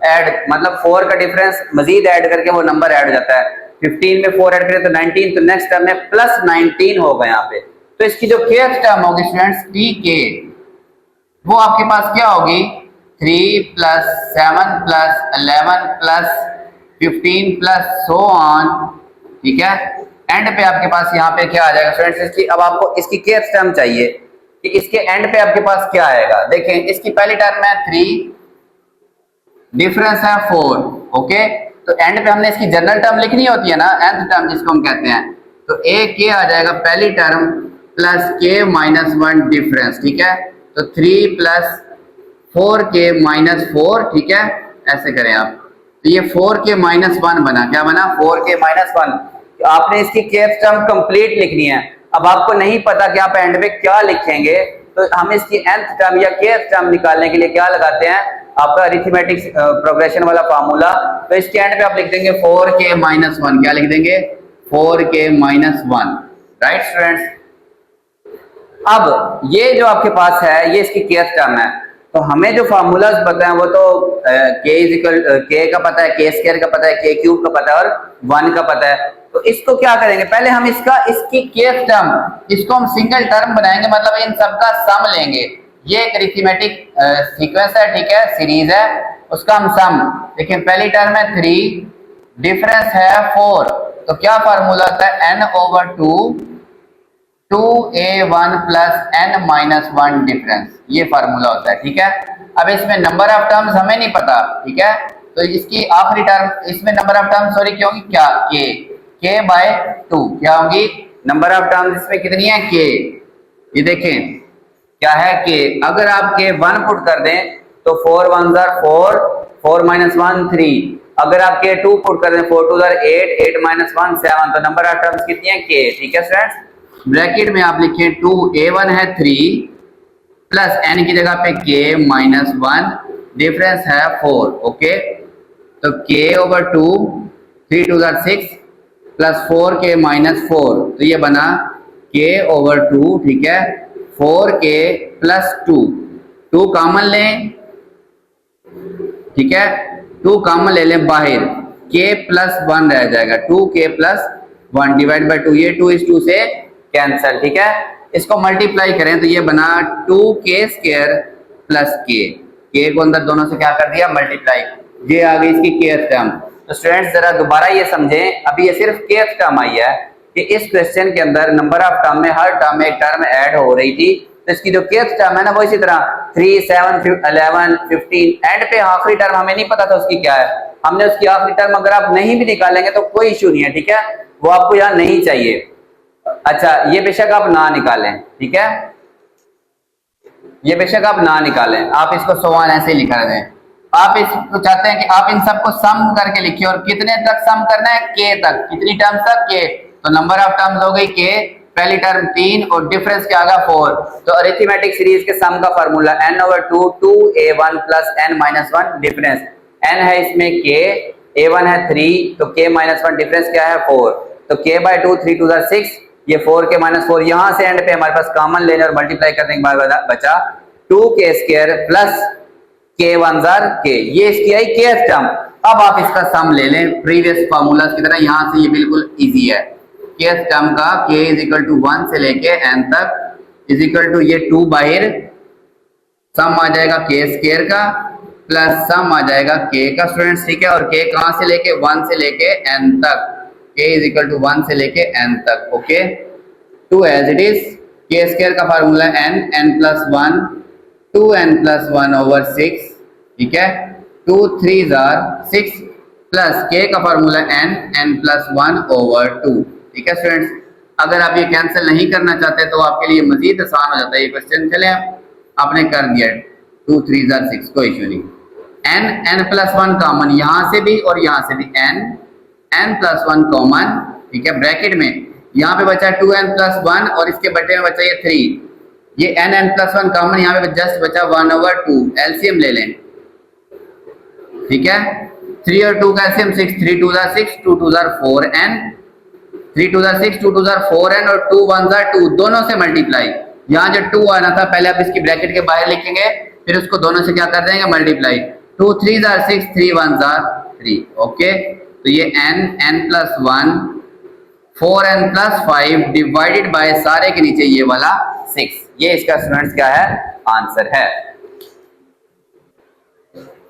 Speaker 1: ऐड, मतलब 4 का डिफरेंस मजीद ऐड करके वो नंबर ऐड हो जाता है। 15 में 4 ऐड करें तो 19, तो नेक्स्ट टर्म में प्लस 19 होगा यहाँ पे। तो इसकी जो kth टर्म होगी स्टूडेंट्स, टी के, वो आपके पास क्या होगी, 3 plus 7 plus 11 plus 15 plus so on, ठीक है। एंड पे आपके पास यहाँ पे क्या आ जाएगा स्टूडेंट्स, इसकी अब आपको इसकी kth टर्म चाहिए कि इसके एंड पे आपके पास क्या आएगा। देखें इसकी पहली टर्म है 3, डिफरेंस है 4, ओके। तो एंड पे हमने इसकी जनरल टर्म लिखनी होती है ना, nth टर्म जिसको हम कहते हैं। तो ए के आ जाएगा पहली टर्म प्लस के माइनस 1 डिफरेंस, ठीक है। तो 3 प्लस 4 के माइनस 4, ठीक है, ऐसे करें आप। तो ये 4 के माइनस 1 बना, क्या बना, 4 के माइनस 1। तो आपने इसकी kth टर्म कंप्लीट लिखनी है। अब आपको नहीं पता कि आप एंड में क्या लिखेंगे, तो हम इसकी nth टर्म या kth टर्म निकालने के लिए क्या लगाते हैं, आपका अरिथमेटिक प्रोग्रेशन वाला फार्मूला। तो इसके एंड पे आप लिख देंगे 4 के माइनस 1, क्या लिख देंगे, 4 के माइनस 1, राइट स्टूडेंट्स। अब ये जो आपके पास है ये इसकी kth टर्म है। तो हमें जो फार्मूलाज पता है वो तो k का पता है, k स्क्वायर का पता है, k क्यूब का पता है और 1 का पता है। तो इसको क्या करेंगे, पहले हम इसकी kth टर्म, इसको हम सिंगल टर्म बनाएंगे, मतलब इन सबका सम लेंगे। ये एक अरिथमेटिक सीक्वेंस है, ठीक है, सीरीज है, उसका हम सम। देखिए पहली टर्म है 3, डिफरेंस है 4, तो क्या फार्मूला होता है, n/2 2a1 plus n minus 1 difference, ये फार्मूला होता है, ठीक है। अब इसमें नंबर ऑफ टर्म्स हमें नहीं पता, ठीक है। तो इसकी आखिरी टर्म, इसमें नंबर ऑफ टर्म सॉरी क्या होगी, क्या, k बाय 2, क्या होगी, नंबर ऑफ टर्म्स इसमें कितनी है, k। ये देखें क्या है, k। अगर आप k 1 पुट कर दें तो 4 1 4, 4 माइनस 1 3। अगर आप k 2 पुट कर दें 4 2 8, 8 माइनस 1 7। तो नंबर ऑफ टर्म्स कितनी है, k, ठीक है स्टूडेंट्स। ब्रैकेट में आप लिखें 2a1 है 3 प्लस n की जगह पे k माइनस 1, डिफरेंस है 4, ओके। तो k/2, 3 2 6 प्लस 4k माइनस 4, तो ये बना k/2, ठीक है, 4k प्लस 2, 2 कॉमन लें, ठीक है, 2 कॉमन ले लें बाहर, k प्लस 1 रह जाएगा, 2k प्लस 1 डिवाइड बाय 2, ये 2 इस 2 से कैंसल, ठीक है। इसको मल्टीप्लाई करें तो ये बना 2k स्क्वायर प्लस k को अंदर दोनों से क्या कर दिया, मल्टीप्लाई, ये आ गई इसकी kth टर्म। तो स्टूडेंट्स जरा दोबारा ये समझें, अभी ये सिर्फ kth टर्म आई है कि इस क्वेश्चन के अंदर नंबर ऑफ टर्म में हर टर्म में एक टर्म ऐड हो रही थी। तो इसकी जो kth टर्म है ना वो इसी तरह 3 7 11 15, एंड पे आखिरी टर्म हमें नहीं पता था उसकी क्या है, हमने उसकी आखिरी टर्म अगर आप नहीं भी निकालेंगे तो कोई इशू नहीं है, ठीक है, वो आपको यहाँ नहीं चाहिए। अच्छा ये बेशक आप ना निकालें, ठीक है, ये बेशक आप ना निकालें, आप इसको 100 ऐसे ही लिखा दें। आप इसको चाहते हैं कि आप इन सबको सम करके लिखिए, और कितने तक सम करना है, k तक, कितनी टर्म्स तक, k। तो नंबर ऑफ टर्म्स हो गई k, पहली टर्म 3 और डिफरेंस क्या आएगा 4। तो अरिथमेटिक सीरीज के सम का formula n/2 2a1 plus n minus 1 difference, n है इसमें k, a1 है 3, तो k माइनस 1 डिफरेंस क्या है 4। तो k/2, 3 2 6, ये 4k माइनस 4, यहाँ से एंड पे हमारे पास कॉमन लेने और मल्टीप्लाई करने के बाद बचा 2k square plus k 1 k, ये इसकी आई kth टर्म। अब आप इसका सम ले लें प्रीवियस फार्मूलाज की तरह, यहाँ से ये बिल्कुल इजी है। kth टर्म का k = 1 से लेके n तक इजिकल टू ये 2 बाहर, सम आ जाएगा k स्क्वायर का प्लस सम आ जाएगा k का स्टूडेंट्स, ठीक है। और k कहाँ से लेके 1 से लेके n तक, k = 1 से लेके n तक, okay. 2 as it is, k square का formula n plus 1, 2n plus 1/6, ठीक है, 2 3 6 प्लस k का फार्मूला n प्लस 1/2, ठीक है स्टूडेंट्स। अगर आप ये कैंसिल नहीं करना चाहते तो आपके लिए मजीद आसान हो जाता है ये क्वेश्चन। चले आपने कर दिया 2 3 6, कोई इशू नहीं। n+1 कॉमन यहाँ से भी और यहाँ से भी, n+1 कॉमन, ठीक है। ब्रैकेट में यहाँ पे बचा 2n+1 और इसके बटे में बचा ये 3, ये n+1 कॉमन, यहाँ पे जस्ट बचा 1/2, एलसीएम ले लें, ठीक है। 3 और 2 का एलसीएम 6, 3 2 6, 2 2 4n, 3 2 6, 2 2 4n और 2 1 2, दोनों से मल्टीप्लाई। यहाँ जो 2 आना था पहले आप इसकी ब्रैकेट के बाहर लिखेंगे, फिर उसको दोनों से क्या कर देंगे, मल्टीप्लाई। 2 3 6, 3 1 3, ओके। तो ये n+1 4n+5 डिवाइडेड बाय सारे के नीचे ये वाला 6, ये इसका स्टूडेंट्स क्या है, आंसर है।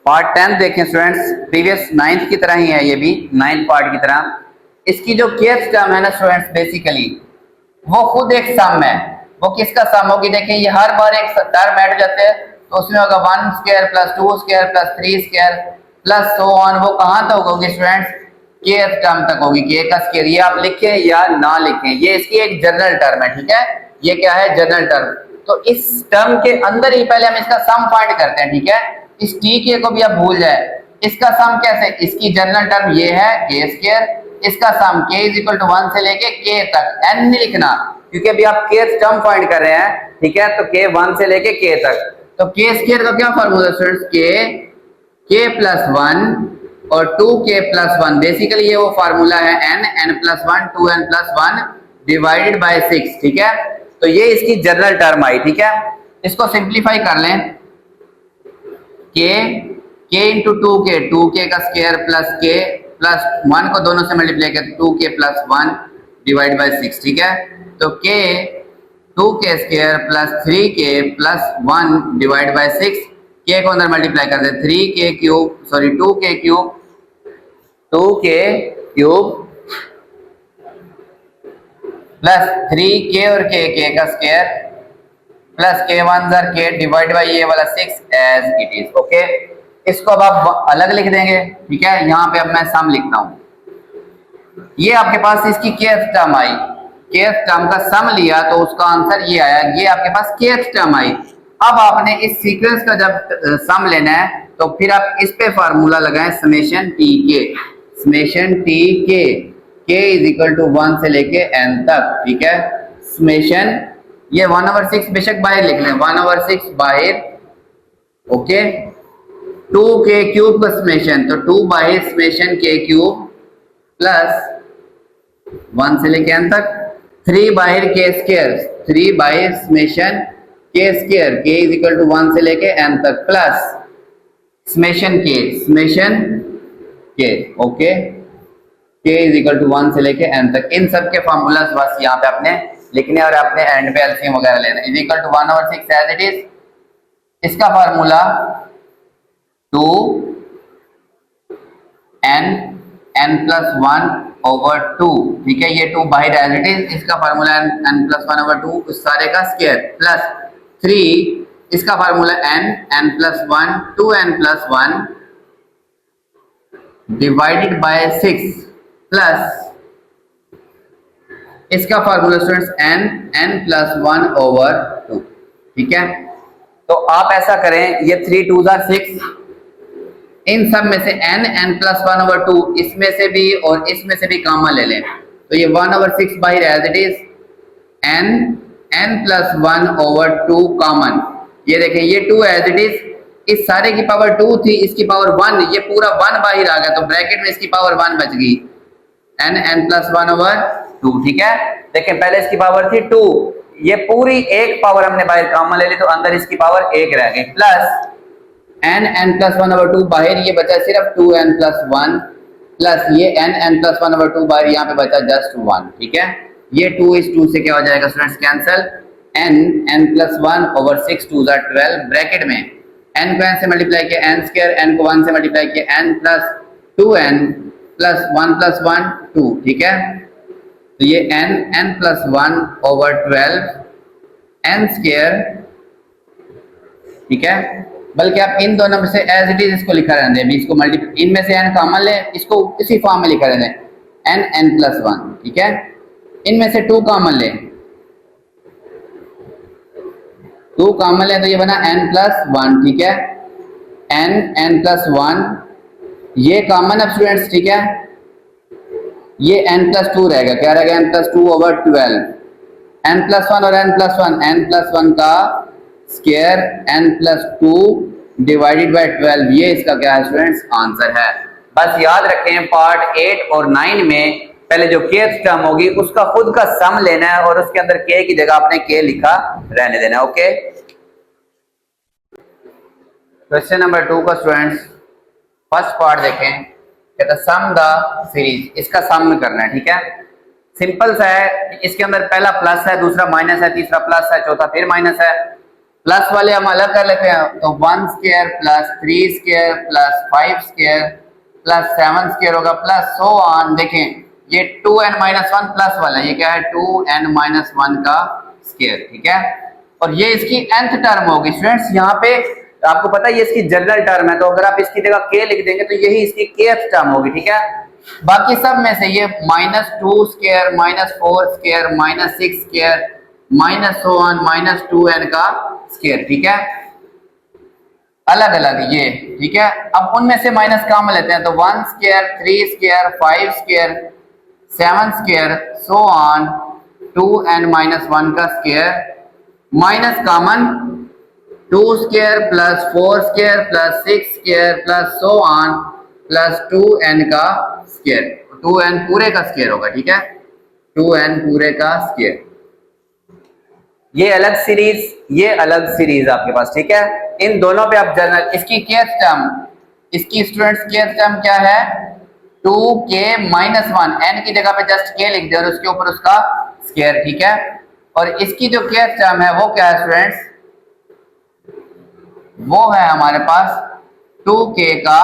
Speaker 1: पार्ट 10 देखें स्टूडेंट्स, प्रीवियस 9th की तरह ही है, ये भी 9th पार्ट की तरह। इसकी जो kth टर्म है ना स्टूडेंट्स, बेसिकली वो खुद एक सम है। वो किसका सम होगी, देखें ये हर बार एक टर्म ऐड हो जाते हैं, तो उसमें होगा 1² + 2² + 3² प्लस सो ऑन। वो कहाँ तक होगी स्टूडेंट्स, kth टर्म तक होगी, k का स्क्वायर। ये आप लिखें या ना लिखें, ये इसकी एक जनरल टर्म है, ठीक है। ये क्या है, जनरल टर्म। तो इस टर्म के अंदर ही पहले हम इसका सम फाइंड करते हैं, ठीक है। इस tk को भी आप भूल जाए, इसका सम कैसे, इसकी जनरल टर्म ये है k², इसका सम k = 1 से लेके k तक, n नहीं लिखना क्योंकि अभी आप kth टर्म फाइंड कर रहे हैं, ठीक है। तो k 1 से लेके k तक, तो k² का क्या फार्मूला स्टूडेंट्स, k+1 और 2k+1, बेसिकली ये वो फार्मूला है n+1 2n+1 डिवाइडेड बाय 6, ठीक है। तो ये इसकी जनरल टर्म आई, ठीक है। इसको सिंप्लीफाई कर लें, k × 2k का स्क्वायर प्लस k प्लस 1 को दोनों से मल्टीप्लाई कर 2k+1 डिवाइड बाय 6, ठीक है। तो k 2k² plus 3k+1 divide by 6, k को अंदर मल्टीप्लाई कर दे 2k³ प्लस 3k और k का square plus k1 k divide by ये वाला 6 एज इट इज, ओके। इसको अब आप अलग लिख देंगे, ठीक है। यहाँ पे अब मैं सम लिखता हूँ। ये आपके पास इसकी kth टर्म आई, kth टर्म का सम लिया तो उसका आंसर ये आया, ये आपके पास kth टर्म आई। अब आपने इस सीक्वेंस का जब सम लेना है तो फिर आप इस पे फार्मूला लगाएं, समेशन tk, k = 1 से लेके n तक, ठीक है। समेशन ये 1/6 बेशक बाहर लिख लें, 1/6 बाहर, ओके। 2k³ का समेशन, तो 2 बाहर समेशन k³ प्लस 1 से लेके n तक, 3 बाहर k², 3 बाहर समेशन k², k = 1 से लेके n तक plus summation k, okay. k = 1 से लेके n तक। इन सब के फार्मूलास बस यहाँ पे आपने लिखने और आपने एंड पे एलसीएम वगैरह लेना। = 1/6 एज इट इज, इसका फार्मूला 2n+1/2, ठीक है। ये 2 बाहर एज इट इज, इसका फार्मूला n+1/2 उस सारे का स्क्वायर प्लस 3, इसका formula n+1 2n+1 divided by 6 plus इसका फार्मूला स्टूडेंट्स n+1/2, ठीक है। तो आप ऐसा करें, ये 3 2 6, इन सब में से n+1/2 इसमें से भी और इसमें से भी कॉमन ले लें, तो ये 1/6 बाहर as it is, n+1/2 common, ये देखें ये 2 एज इट इज, इस सारे की पावर 2 थी, इसकी पावर 1, ये पूरा 1 बाहर आ गया, तो ब्रैकेट में इसकी पावर 1 बच गई, n+1/2, ठीक है। देखें पहले इसकी पावर थी 2, ये पूरी एक पावर हमने बाहर कॉमन ले ली, तो अंदर इसकी पावर 1 रह गई, प्लस n+1/2 बाहर, ये बचा सिर्फ 2n+1 प्लस ये n+1/2 बाहर, यहाँ पे बचा जस्ट 1, ठीक है। ये 2 इस 2 से क्या हो जाएगा स्टूडेंट्स, कैंसिल, n+1/6 2 12, ब्रैकेट में n को n से मल्टीप्लाई किया n², n को 1 से मल्टीप्लाई किया n प्लस 2n प्लस 1 + 1 2, ठीक है। तो ये n+1/12 n², ठीक है। बल्कि आप इन दोनों में से एज इट इज इसको लिखा रहने दें, इसको मल्टीप्लाई, इनमें से n कॉमन ले, इसको इसी फॉर्म में लिखा रहने n+1, ठीक है। इनमें से 2 कॉमन लें, 2 कॉमन लें तो ये बना n+1, ठीक है, n+1 ये कॉमन अब स्टूडेंट्स, ठीक है, ये n+2 रहेगा, क्या रहेगा n+2/12, n+1 और n+1 का स्क्वायर n+2 डिवाइडेड बाय 12, ये इसका क्या है स्टूडेंट्स आंसर है। बस याद रखें पार्ट 8 और 9 में पहले जो kth टर्म होगी उसका खुद का सम लेना है और उसके अंदर k की जगह आपने k लिखा रहने देना। ओके, क्वेश्चन नंबर 2 का स्टूडेंट्स फर्स्ट पार्ट देखें, कहता सम द सीरीज, इसका सम करना है, ठीक है, सिंपल सा है, इसके अंदर पहला प्लस है, दूसरा माइनस है, तीसरा प्लस है, चौथा फिर माइनस है। प्लस वाले हम अलग कर लेते हैं, तो 1 square plus 3 square plus 5 square plus 7 square होगा प्लस सो ऑन। देखें ये 2n-1 प्लस वाला, ये क्या है 2n-1 का स्क्वायर, ठीक है, और ये इसकी nth टर्म होगी स्टूडेंट्स। यहाँ पे आपको पता है ये इसकी जनरल टर्म है, तो अगर आप इसकी जगह k लिख देंगे तो यही इसकी kth टर्म होगी, ठीक है। बाकी सब में से ये -2 square -4 square -6 square so on -2n का स्क्वायर, ठीक है, अलग अलग ये, ठीक है। अब उनमें से माइनस कॉमन लेते हैं, तो 1 square 3 square 5 square 7 square so on 2n-1 का square minus common 2 square plus 4 square plus 6 square plus so on plus 2n का स्क्वायर, 2n पूरे का स्क्वायर होगा, ठीक है, 2n पूरे का स्क्वायर। ये अलग सीरीज, ये अलग सीरीज आपके पास, ठीक है। इन दोनों पे आप जनरल, इसकी kth टर्म, इसकी स्टूडेंट्स kth टर्म क्या है 2k-1, n की जगह पे जस्ट k लिख दे और उसके ऊपर उसका स्क्वायर, ठीक है। और इसकी जो kth टर्म है वो क्या है स्टूडेंट्स, वो है हमारे पास 2k का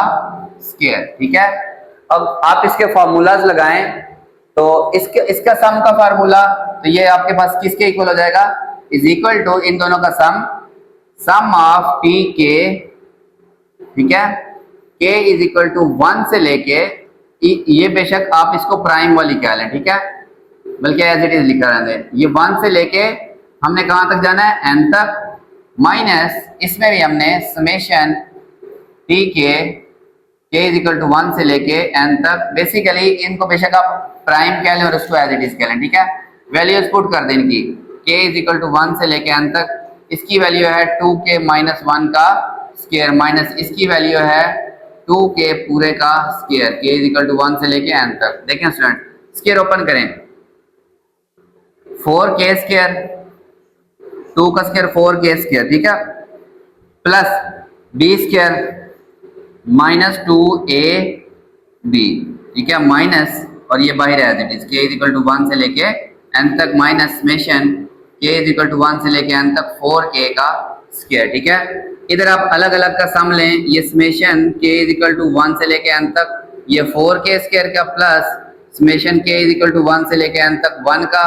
Speaker 1: स्क्वायर, ठीक है। अब आप इसके फार्मूलाज लगाएं, तो इसका सम का फार्मूला, तो ये आपके पास किसके इक्वल हो जाएगा, इज इक्वल टू इन दोनों का सम ऑफ टी के, ठीक है, k इज इक्वल टू 1 से लेके, ये बेशक आप इसको प्राइम वाली कह लें, ठीक है, बल्कि एज इट इज लिखा रहने, ये 1 से लेके हमने कहां तक जाना है n तक, माइनस इसमें भी हमने समेशन टी के इज इक्वल टू 1 से लेके n तक, बेसिकली इनको बेशक आप प्राइम कह लें और उसको एज इट इज कह लें, ठीक है। वैल्यूज पुट कर दें इनकी, k इज इक्वल टू 1 से लेके n तक, इसकी वैल्यू है 2k-1 का स्क्वायर माइनस इसकी वैल्यू है 2k पूरे का square, k is equal to 1 से लेके n तक। देखें स्टूडेंट, स्क्वायर ओपन करें, 4k स्क्वायर, 2 का स्क्वायर 4k स्क्वायर, ठीक है, प्लस b स्क्वायर -2ab, ठीक है, माइनस और ये बाहर है that is k is equal to 1 से लेके n तक minus summation k is equal to 1 से लेके n तक 4k का स्क्वायर, ठीक है। इधर आप अलग अलग का सम लें, ये summation k is equal to 1 से लेके n तक, ये 4k स्क्वायर का plus summation k is equal to 1 से लेके n तक 1 का,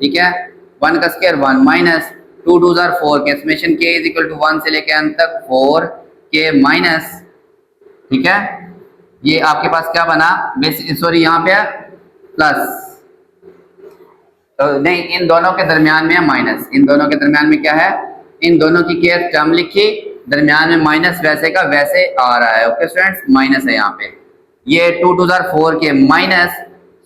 Speaker 1: ठीक है, 1 का स्क्वायर 1 माइनस 2 2 जार 4k summation k is equal to 1 से लेके n तक 4k माइनस, ठीक है, ये आपके पास क्या बना, सॉरी यहाँ पे प्लस, तो नहीं, इन दोनों के दरमियान में है माइनस, इन दोनों के दरमियान में क्या है, इन दोनों की kth टर्म लिखी, दरमियान में माइनस वैसे का वैसे आ रहा है, ओके स्टूडेंट्स, माइनस है यहाँ पे, ये 2 2 जार 4k minus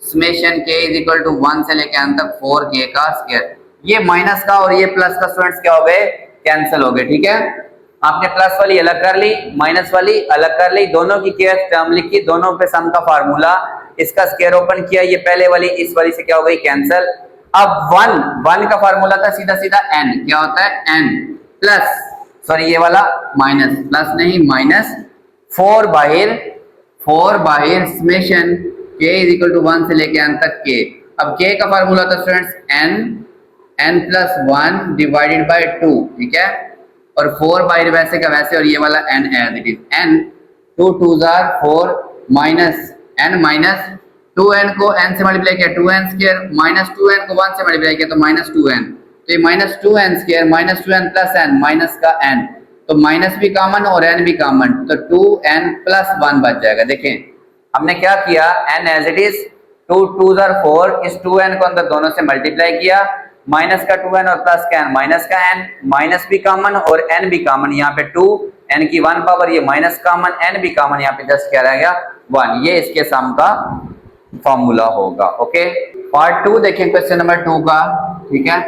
Speaker 1: summation k is equal to 1 से लेके n तक 4k का स्क्वायर, ये माइनस का और ये प्लस का स्टूडेंट्स क्या हो गए, कैंसिल हो गए, ठीक है। आपने प्लस वाली अलग कर ली, माइनस वाली अलग कर ली, दोनों की kth टर्म लिखी, दोनों पे सम का फार्मूला, इसका स्क्वायर ओपन किया, ये पहले वाली इस वाली से क्या हो गई कैंसिल। अब 1 का फार्मूला था सीधा सीधा n, क्या होता है n प्लस, सॉरी ये वाला माइनस, प्लस नहीं माइनस 4 बाहिर summation k is equal to 1 से लेके n तक k। अब k का फार्मूला था students n plus 1 divided by 2, ठीक है, और 4 बाहिर वैसे का वैसे, और ये वाला n as it is, n 2 2 जार 4 माइनस n माइनस 2n को n से मल्टीप्लाई किया 2n स्क्वायर माइनस 2n को 1 से मल्टीप्लाई किया तो माइनस 2n, तो ये minus 2n square minus 2n plus n minus का n, तो माइनस भी कॉमन और n भी कॉमन, तो 2n प्लस 1 बच जाएगा। देखें हमने क्या किया, n एज इट इज 2 2 4, इस 2n को अंदर दोनों से मल्टीप्लाई किया, माइनस का 2n और प्लस का n, माइनस का n, माइनस भी कॉमन और n भी कॉमन, यहाँ पे 2 n की 1 पावर, ये माइनस कॉमन, n भी कॉमन, यहाँ पे जस्ट क्या रह गया 1। ये इसके सम का फॉर्मूला होगा। ओके, पार्ट 2 देखें क्वेश्चन नंबर 2 का। ठीक है,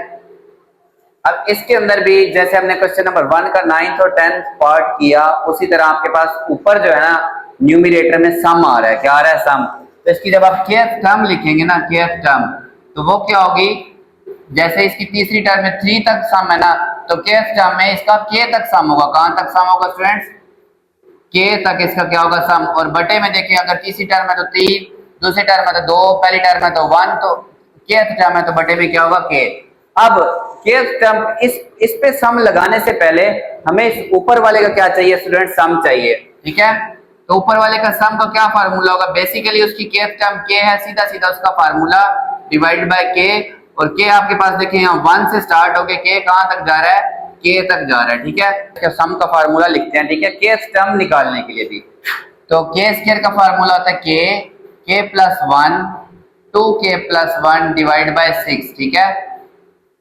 Speaker 1: अब इसके अंदर भी जैसे हमने क्वेश्चन नंबर 1 का 9th और 10th पार्ट किया, उसी तरह आपके पास ऊपर जो है ना न्यूमरेटर में सम आ रहा है। क्या आ रहा है? सम। तो इसकी जब आप kth टर्म लिखेंगे ना, kth टर्म, तो वो क्या होगी, जैसे इसकी तीसरी टर्म में 3 तक सम है ना, तो kth टर्म में इसका k तक सम होगा। कहां तक सम होगा स्टूडेंट्स? k तक इसका क्या होगा सम। और बटे में देखिए, अगर तीसरी टर्म है तो 3, दूसरी टर्म है तो 2, पहली टर्म है तो 1, तो kth टर्म है तो बटे में क्या होगा k। अब kth टर्म इस पे सम लगाने से पहले हमें इस ऊपर वाले का क्या चाहिए स्टूडेंट? सम चाहिए। ठीक है, तो ऊपर वाले का सम का क्या फार्मूला होगा? बेसिकली उसकी kth टर्म k है, सीधा सीधा उसका फार्मूला डिवाइड बाय k, और k आपके पास देखिए यहाँ 1 से स्टार्ट होके k कहां तक जा रहा है? k तक जा रहा है। ठीक है, सम का फार्मूला लिखते हैं। ठीक है, kth टर्म निकालने के लिए भी, तो k स्क्वायर का फार्मूला होता है k plus 1 2k plus 1 divide by 6। ठीक है,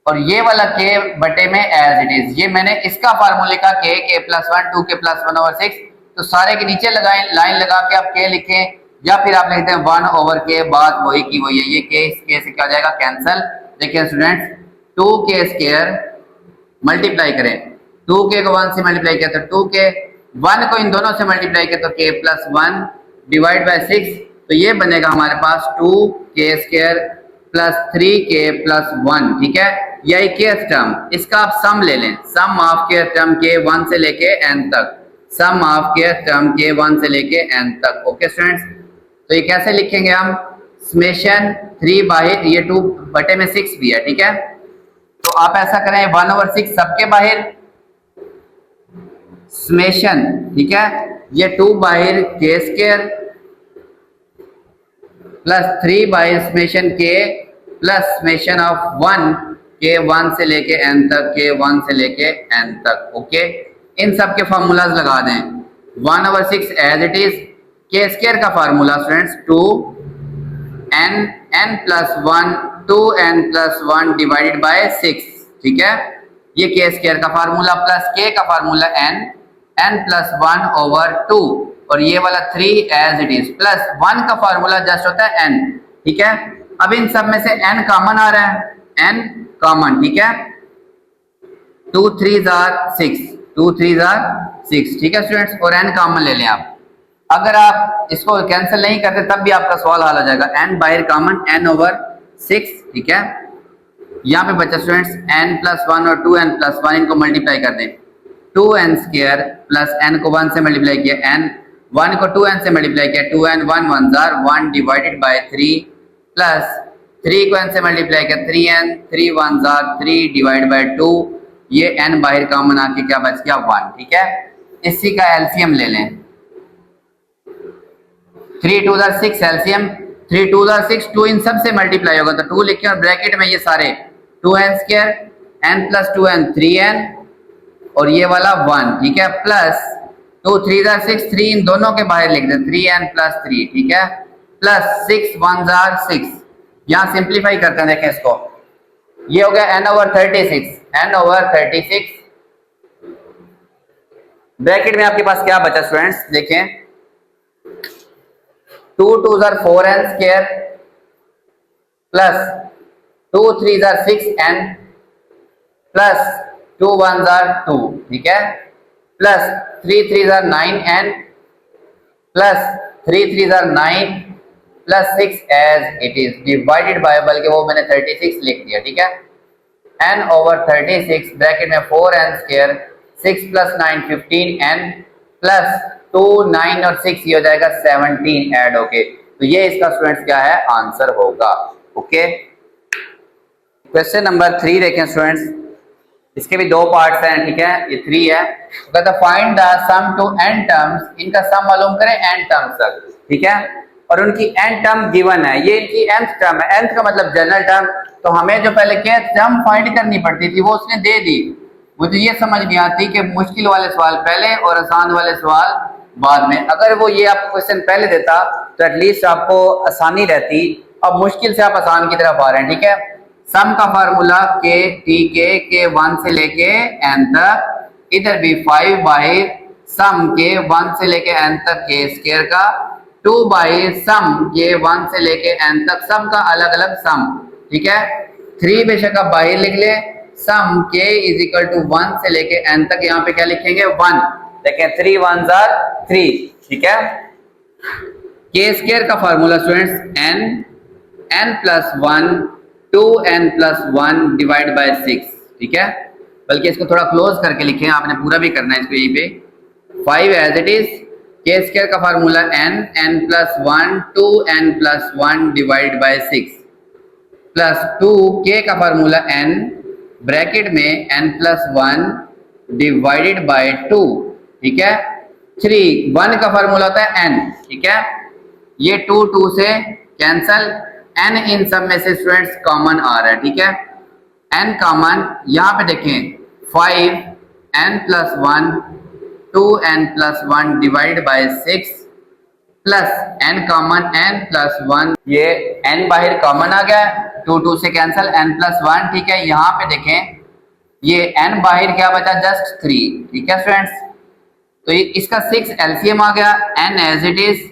Speaker 1: और ये वाला k बटे में एज इट इज, ये मैंने इसका फार्मूले का k plus 1 2k plus 1 over 6, तो सारे के नीचे लगाएं, लाइन लगा के आप k लिखें, या फिर आप लिखते हैं 1 ओवर k, बात वही की वही है। ये k इस k से क्या हो जाएगा? कैंसल। देखिए स्टूडेंट्स, 2k स्क्वायर मल्टीप्लाई करें, 2k को 1 से मल्टीप्लाई किया तो 2k, 1 को इन दोनों से मल्टीप्लाई किया तो k प्लस 1 डिवाइड बाय 6, तो ये बनेगा हमारे पास 2k square plus 3k plus 1। ठीक है, यही kth टर्म, इसका आप सम ले लें, सम ऑफ kth टर्म के 1 से लेके n तक, सम ऑफ kth टर्म के 1 से लेके n तक। ओके स्टूडेंट्स, तो ये कैसे लिखेंगे हम? समेशन 3 बाहर, ये 2 बटे में 6 भी है। ठीक है, तो आप ऐसा करें 1 ओवर 6 सबके बाहर समेशन, ठीक है, ये 2 बाहर k square plus 3 by summation k plus summation of 1 k 1 से लेके n तक, k 1 से लेके n तक। ओके, इन सब के फार्मूलाज लगा दें। 1 over 6 as it is, k square का formula students 2 n plus 1 2n plus 1 divided by 6। ठीक है, ये k स्क्वायर का फार्मूला प्लस k का फार्मूला n प्लस 1 ओवर 2, और ये वाला 3 एज इट इज, प्लस 1 का फार्मूला जस्ट होता है n। ठीक है, अब इन सब में से n कॉमन आ रहा है, n कॉमन। ठीक है, 2 3 जार 6, 2 3 जार 6। ठीक है स्टूडेंट्स, और n कॉमन ले लें आप। अगर आप इसको कैंसिल नहीं करते तब भी आपका सवाल हल हो जाएगा। n बाहर कॉमन, n ओवर 6। ठीक है, यहाँ पे बचा स्टूडेंट्स n प्लस 1 और 2n प्लस 1, इनको मल्टीप्लाई कर दें, 2n स्क्वायर प्लस n को 1 से मल्टीप्लाई किया, n 1 को 2n से मल्टीप्लाई किया, 2n 1 1 jar 1 divided bye 3 plus 3 को n से मल्टीप्लाई किया 3n 3 1 जार 3 डिवाइड बाय 2, ये n बाहर कॉमन आके क्या बच गया 1। ठीक है, इसी का एलसीएम ले लें, 3 2 जार 6 एलसीएम, 3 2 जार 6, 2 इन सब से मल्टीप्लाई होगा तो 2 लिखे और ब्रैकेट में ये सारे 2n square n plus 2n 3n और ये वाला 1। ठीक है, प्लस 2 3 जार 6, 3 इन दोनों के बाहर लिख दें 3n प्लस 3। ठीक है, प्लस 6 1 जार 6, यहाँ सिंप्लीफाई करते हैं, देखें इसको, ये हो गया n over 36, n over 36, bracket में आपके पास क्या बचा स्टूडेंट्स? देखें, 2 2 जार 4n स्क्वायर प्लस 2 3 जार 6n प्लस 2 1 जार 2। ठीक है, प्लस 3 3 जार 9n प्लस 3 3 जार 9 plus 6 as it is divided by, बल्कि वो मैंने 36 लिख दिया। ठीक है, n ओवर 36 ब्रैकेट में 4n square 6 plus 9 15n plus 2 9 और 6, ये हो जाएगा 17 ऐड होके, तो ये इसका स्टूडेंट्स क्या है? आंसर होगा। ओके, क्वेश्चन नंबर 3 देखें स्टूडेंट्स, इसके भी 2 पार्ट्स हैं। ठीक है, ये 3 है, तो कहता find the sum to n terms, इनका सम मालूम करें n टर्म्स तक। ठीक है, और उनकी n टर्म गिवन है, ये इनकी nth टर्म है, nth का मतलब जनरल टर्म, तो हमें जो पहले kth टर्म फाइंड करनी पड़ती थी वो उसने दे दी। मुझे ये समझ नहीं आती कि मुश्किल वाले सवाल पहले और आसान वाले सवाल बाद में। अगर वो ये आपको क्वेश्चन पहले देता तो एटलीस्ट आपको आसानी रहती अब मुश्किल से आप आसान की तरफ आ रहे हैं, ठीक है। सम का फार्मूला के टी के 1 से लेके n तक, इधर भी 5 बाई सम के 1 से लेके n तक के स्क्वायर का, 2 बाई सम के 1 से लेके n तक, सम का अलग अलग सम, ठीक है। 3 बेशक आप बाहर लिख ले, सम के इज इक्वल टू 1 से लेके n तक, यहाँ पे क्या लिखेंगे 1, देखें 3 1s are 3, ठीक है। के स्क्वायर का formula students n plus 1 2n plus 1 divide by 6, ठीक है। बल्कि इसको थोड़ा क्लोज करके लिखें, आपने पूरा भी करना है इसको यहीं पे। 5 एज इट इज, के स्क्वायर का formula n plus 1 2n plus 1 divide by 6 plus 2 के का फार्मूला n ब्रैकेट में n प्लस 1 डिवाइडेड बाय 2, ठीक है। 3 1 का फार्मूला होता है n, ठीक है। ये 2 2 से कैंसल, n इन सब में से स्टूडेंट्स कॉमन आ रहा है, ठीक है। n कॉमन यहाँ पे देखें 5 n plus 1 2n plus 1 divide by 6 plus n common n plus 1, ये n बाहर कॉमन आ गया, 2 2 से कैंसल, n प्लस 1, ठीक है। यहाँ पे देखें ये n बाहर क्या बचा, जस्ट 3, ठीक है फ्रेंड्स। तो ये इसका 6 एलसीएम आ गया, n एज इट इज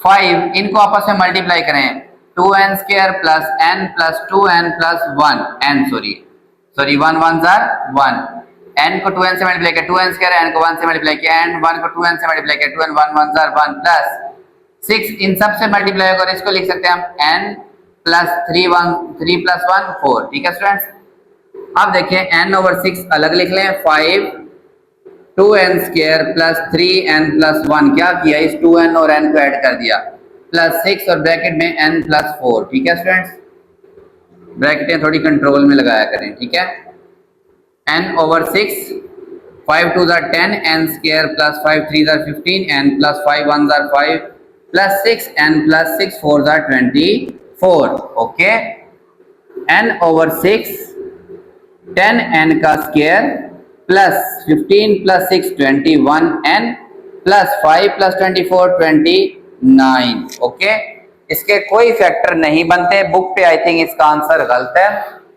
Speaker 1: 5, इनको आपस में मल्टीप्लाई करें, 2n square plus n plus 2n plus 1 n sorry 1 1s are 1, n को 2n से मल्टीप्लाई किया 2n स्क्वायर, n को 1 से मल्टीप्लाई किया n, 1 को 2n से मल्टीप्लाई किया 2n, 1 1s are 1 प्लस 6, इन सब से मल्टीप्लाई होकर इसको लिख सकते हैं हम n प्लस 3 प्लस 1 4, ठीक है स्टूडेंट्स। अब देखें n ओवर 6 अलग लिख लें, 5 2n square plus 3n plus 1, क्या किया इस 2n और n को ऐड कर दिया, प्लस 6 और ब्रैकेट में n प्लस 4, ठीक है स्टूडेंट्स। ब्रैकेटें थोड़ी कंट्रोल में लगाया करें, ठीक है। n over 6, 5 2s are 10 n square plus 5 3s are 15 n plus 5 1s are 5 plus 6 n plus 6 4s are 24, okay. n over 6 10 n का square plus 15 plus 6 21 n plus 5 plus 24 29, okay. इसके कोई फैक्टर नहीं बनते, बुक पे आई थिंक इसका आंसर गलत है,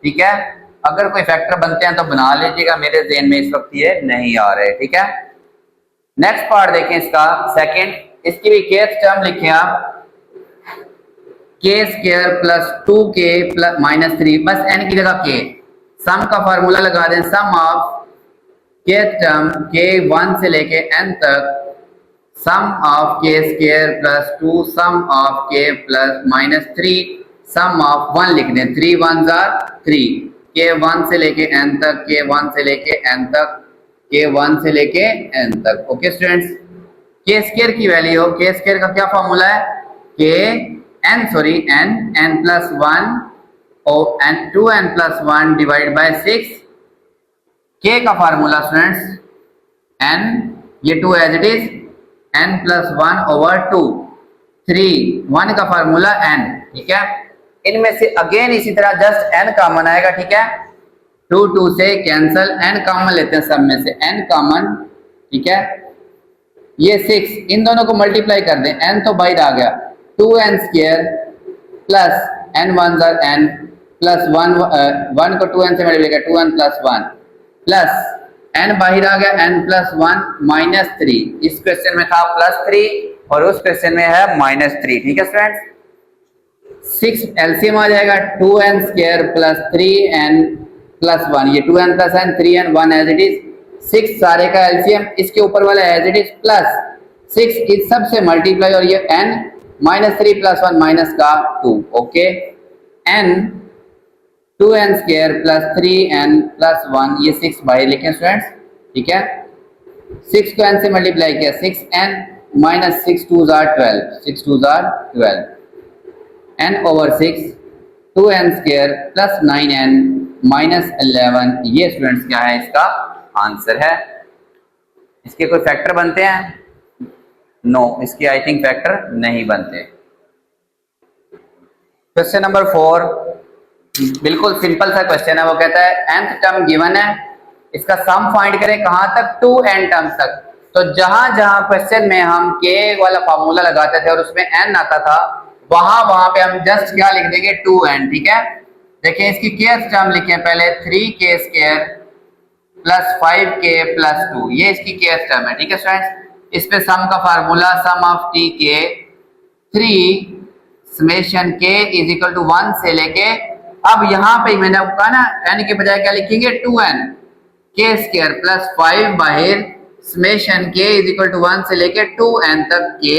Speaker 1: ठीक है। अगर कोई फैक्टर बनते हैं तो बना लीजिएगा, मेरे ज़हन में इस वक्त ये नहीं आ रहे, ठीक है। नेक्स्ट पार्ट देखें इसका सेकंड, इसकी भी केथ टर्म लिखें आप, के square plus 2k plus minus 3, बस n की जगह k, सम का फार्मूला लगा दें, सम ऑफ केथ टर्म के 1 से लेके n तक, सम ऑफ के स्क्वायर प्लस 2 सम ऑफ के प्लस माइनस 3 सम ऑफ 1 लिख दें, 3 1s are 3, के 1 से लेके n तक, के 1 से लेके n तक, के 1 से लेके n तक, ओके स्टूडेंट्स। के स्क्वायर की वैल्यू, के स्क्वायर का क्या फॉर्मूला है, के n प्लस 1 और n 2n plus 1 divide by 6, के का फार्मूला स्टूडेंट्स n, ये 2 as it is, n plus 1 over 2, 3 1 का फार्मूला n, ठीक है। इनमें से अगेन इसी तरह जस्ट n कॉमन आएगा, ठीक है। 2 2 से कैंसल, n कॉमन लेते हैं सब में से, n कॉमन, ठीक है। ये 6, इन दोनों को मल्टीप्लाई कर दें, n तो बाहर आ गया, 2n square plus n 1s are n plus 1 को 2n से मल्टीप्लाई किया 2n प्लस 1 प्लस n बाहर आ गया n प्लस 1 माइनस 3, इस क्वेश्चन में था प्लस 3 और उस क्वेश्चन में है माइनस 3, ठीक है स्टूडेंट्स। 6 एलसीएम आ जाएगा, 2n square plus 3n plus 1, ये 2n plus n 3n 1 as it is, 6 सारे का एलसीएम, इसके ऊपर वाला एज इट इज प्लस 6 इस सब से मल्टीप्लाई, और ये n माइनस 3 प्लस 1 माइनस का 2, okay. n 2n square plus 3n plus 1, ये 6 बाहर लिखें स्टूडेंट्स, ठीक है। 6 को n से मल्टीप्लाई किया, 6n minus 6 2s are 12, 6 2s are 12, n over 6 2n square plus 9n minus 11, ये स्टूडेंट्स क्या है, इसका आंसर है। इसके कोई फैक्टर बनते हैं, नो, इसके आई थिंक फैक्टर नहीं बनते। क्वेश्चन नंबर 4 बिल्कुल सिंपल सा क्वेश्चन है, वो कहता है nth टर्म गिवन है, इसका सम फाइंड करें कहां तक, 2n टर्म्स तक। तो जहां जहां क्वेश्चन में हम k वाला फार्मूला लगाते थे और उसमें n आता था, वहां पे हम जस्ट क्या लिख देंगे 2n, ठीक है। देखिए इसकी केथ टर्म लिखे पहले 3k² प्लस 5k प्लस 2, ये इसकी केथ टर्म है, ठीक है स्टूडेंट्स। इस पे सम का फार्मूला सम ऑफ टी के 3 summation k is equal to 1 से लेके, अब यहाँ पे मैंने आपको कहा ना n के बजाय क्या लिखेंगे 2n k² प्लस 5 बाहर summation k is equal to 1 से लेके 2n तक k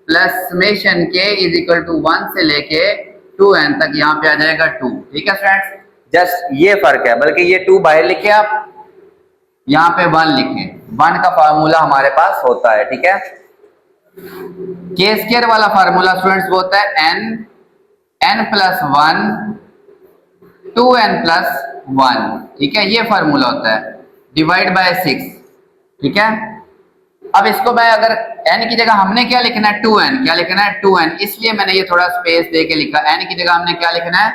Speaker 1: plus summation k is equal to 1 से लेके 2n तक, यहाँ पे आ जाएगा 2, ठीक है स्टूडेंट्स। जस्ट ये फर्क है, बल्कि ये 2 बाहर लिखे आप, यहाँ पे 1 लिखे, 1 का फार्मूला हमारे पास होता है, ठीक है। k² वाला फार्मूला स्टूडेंट्स वो होता है n प्लस 1 2n प्लस 1, ठीक है, ये फार्मूला होता है, डिवाइड बाय 6, ठीक है। अब इसको मैं अगर n की जगह हमने क्या लिखना है 2n, क्या लिखना है 2n, इसलिए मैंने ये थोड़ा स्पेस दे के लिखा, n की जगह हमने क्या लिखना है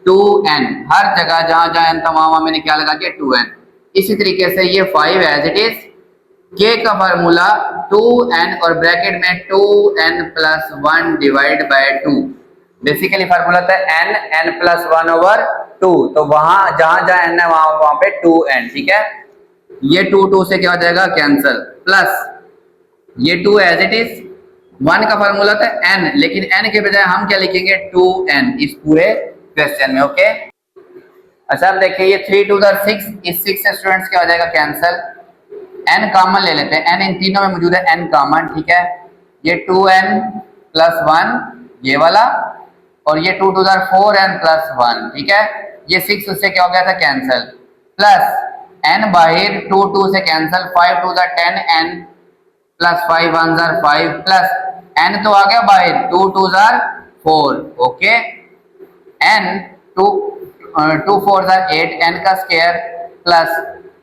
Speaker 1: 2n, हर जगह जहां जहां n था वहां मैंने क्या लगा के 2n। इसी तरीके से ये 5 एज इट इज, k का फार्मूला 2n और ब्रैकेट में 2n plus 1 divide by 2, basically formula था n प्लस 1 ओवर 2, तो वहां जहां जहां n है वहां पे 2n, ठीक है। ये 2 से क्या हो जाएगा कैंसल, प्लस ये 2 एज इट इज, 1 का फार्मूला था n, लेकिन n के बजाय हम क्या लिखेंगे 2n इस पूरे क्वेश्चन में, ओके। अच्छा अब देखिए ये 3 2 6, इस 6 से स्टूडेंट्स क्या हो जाएगा कैंसल, n कॉमन ले लेते हैं, n इन तीनों में मौजूद है, n कॉमन, ठीक है। ये 2n प्लस 1 ये वाला, और ये 2 2 4n प्लस 1, ठीक है। ये 6 उससे क्या हो गया था कैंसल, प्लस n बाहर 2 2 से cancel, 5 2 10n plus 5 1 5, plus n तो आ गया बाहर 2 2 4, ओके। n 2 4 8, n का स्क्वायर, प्लस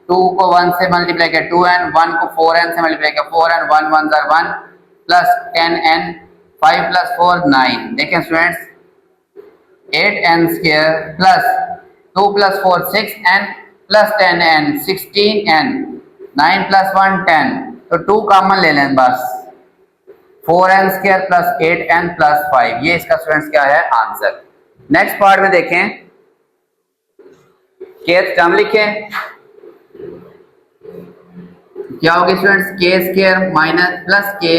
Speaker 1: 2 को 1 से मल्टीप्लाई किया 2n, 1 को 4n से मल्टीप्लाई किया 4n, 1 1 1 प्लस 10n, 5 प्लस 4 9, देखें students 8n square plus 2 plus 4 6n plus 10n 16n, 9 plus 1 10, तो 2 कॉमन ले लें बस, 4n square plus 8n plus 5, ये इसका स्टूडेंट्स क्या है आंसर। नेक्स्ट पार्ट में देखें, केथ टर्म लिखें, क्या होगी students k² minus plus k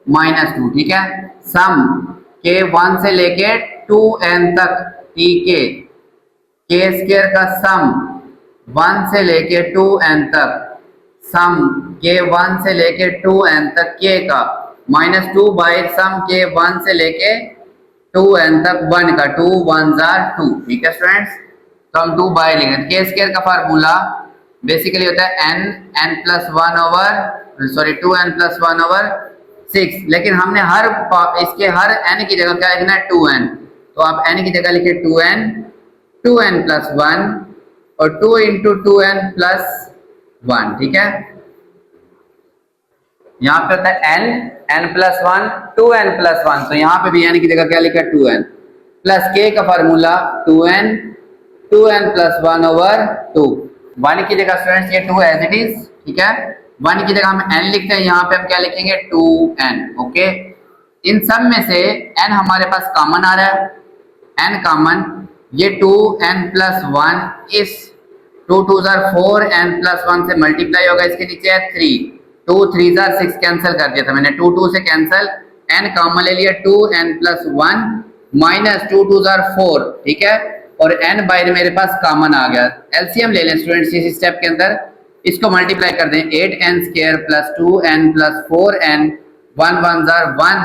Speaker 1: minus 2, ठीक है। सम k 1 से लेके 2n तक tk, k² का सम 1 से लेके 2n तक, सम k 1 से लेके 2n तक k का, माइनस 2 बाई सम k 1 से लेके 2n तक 1 का, 2 1 2, ठीक है स्टूडेंट्स। तो हम 2 बाई लिख रहे हैं, k² का फार्मूला बेसिकली होता है n plus 1 over sorry 2n plus 1 over 6, लेकिन हमने इसके हर n की जगह क्या लिखना है 2n, तो आप n की जगह लिखे 2n प्लस 1 और 2 इंटू 2n प्लस 1, ठीक है। यहाँ पे होता है n प्लस 1 2n प्लस 1, तो यहाँ पे भी n की जगह क्या लिखा 2n, प्लस k का फार्मूला 2n प्लस 1 ओवर 2, 1 की जगह स्टूडेंट्स ये 2 एज इट इज, ठीक है। 1 की जगह हम n लिखते हैं, यहाँ पे हम क्या लिखेंगे 2n, ओके। इन सब में से n हमारे पास कॉमन आ रहा है, n कॉमन, ये 2n प्लस 1 इस 2 2 4n प्लस 1 से मल्टीप्लाई होगा, इसके नीचे है 3, 2 3 6 कैंसिल कर दिया था मैंने, 2 2 से कैंसिल, n कॉमन ले लिया, 2n प्लस 1 माइनस 2 2 4, ठीक है, और n बाहर मेरे पास कॉमन आ गया। एलसीएम ले लें स्टूडेंट्स इस स्टेप के अंदर, इसको मल्टीप्लाई कर दें, 8n square plus 2n plus 4n 1 1 1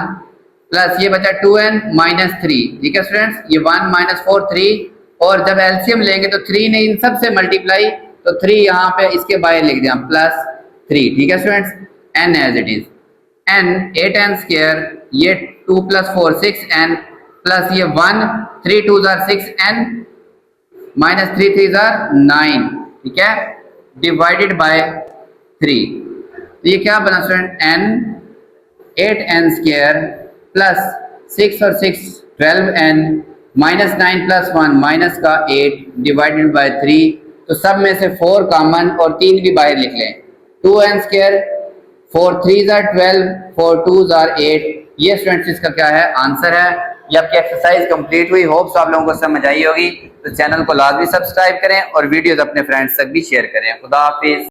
Speaker 1: plus ये बचा 2n माइनस 3, ठीक है स्टूडेंट्स, ये 1 माइनस 4 3, और जब एलसीएम लेंगे तो 3 ने इन सब से मल्टीप्लाई, तो 3 यहाँ पे इसके बाहर लिख दिया प्लस 3, ठीक है students. n as it is, n 8n square, ये 2 प्लस 4 6n प्लस ये 1 3 2 6n माइनस 3 3 9, ठीक है, डिवाइडेड बाय 3, तो ये क्या बना student n 8n square plus 6 और 6 12n माइनस 9 प्लस 1 माइनस का 8 डिवाइडेड बाय 3, तो सब में से 4 कॉमन और 3 भी बाहर लिख लें, 2n स्क्वायर 4 3 12 4 2 8, ये स्टूडेंट्स इसका क्या है आंसर है। ये आपकी एक्सरसाइज कंप्लीट हुई। होप्स आप लोगों को समझ आई होगी। तो चैनल को लाजमी सब्सक्राइब करें और वीडियोस अपने फ्रेंड्स तक भी शेयर करें। खुदा हाफिज।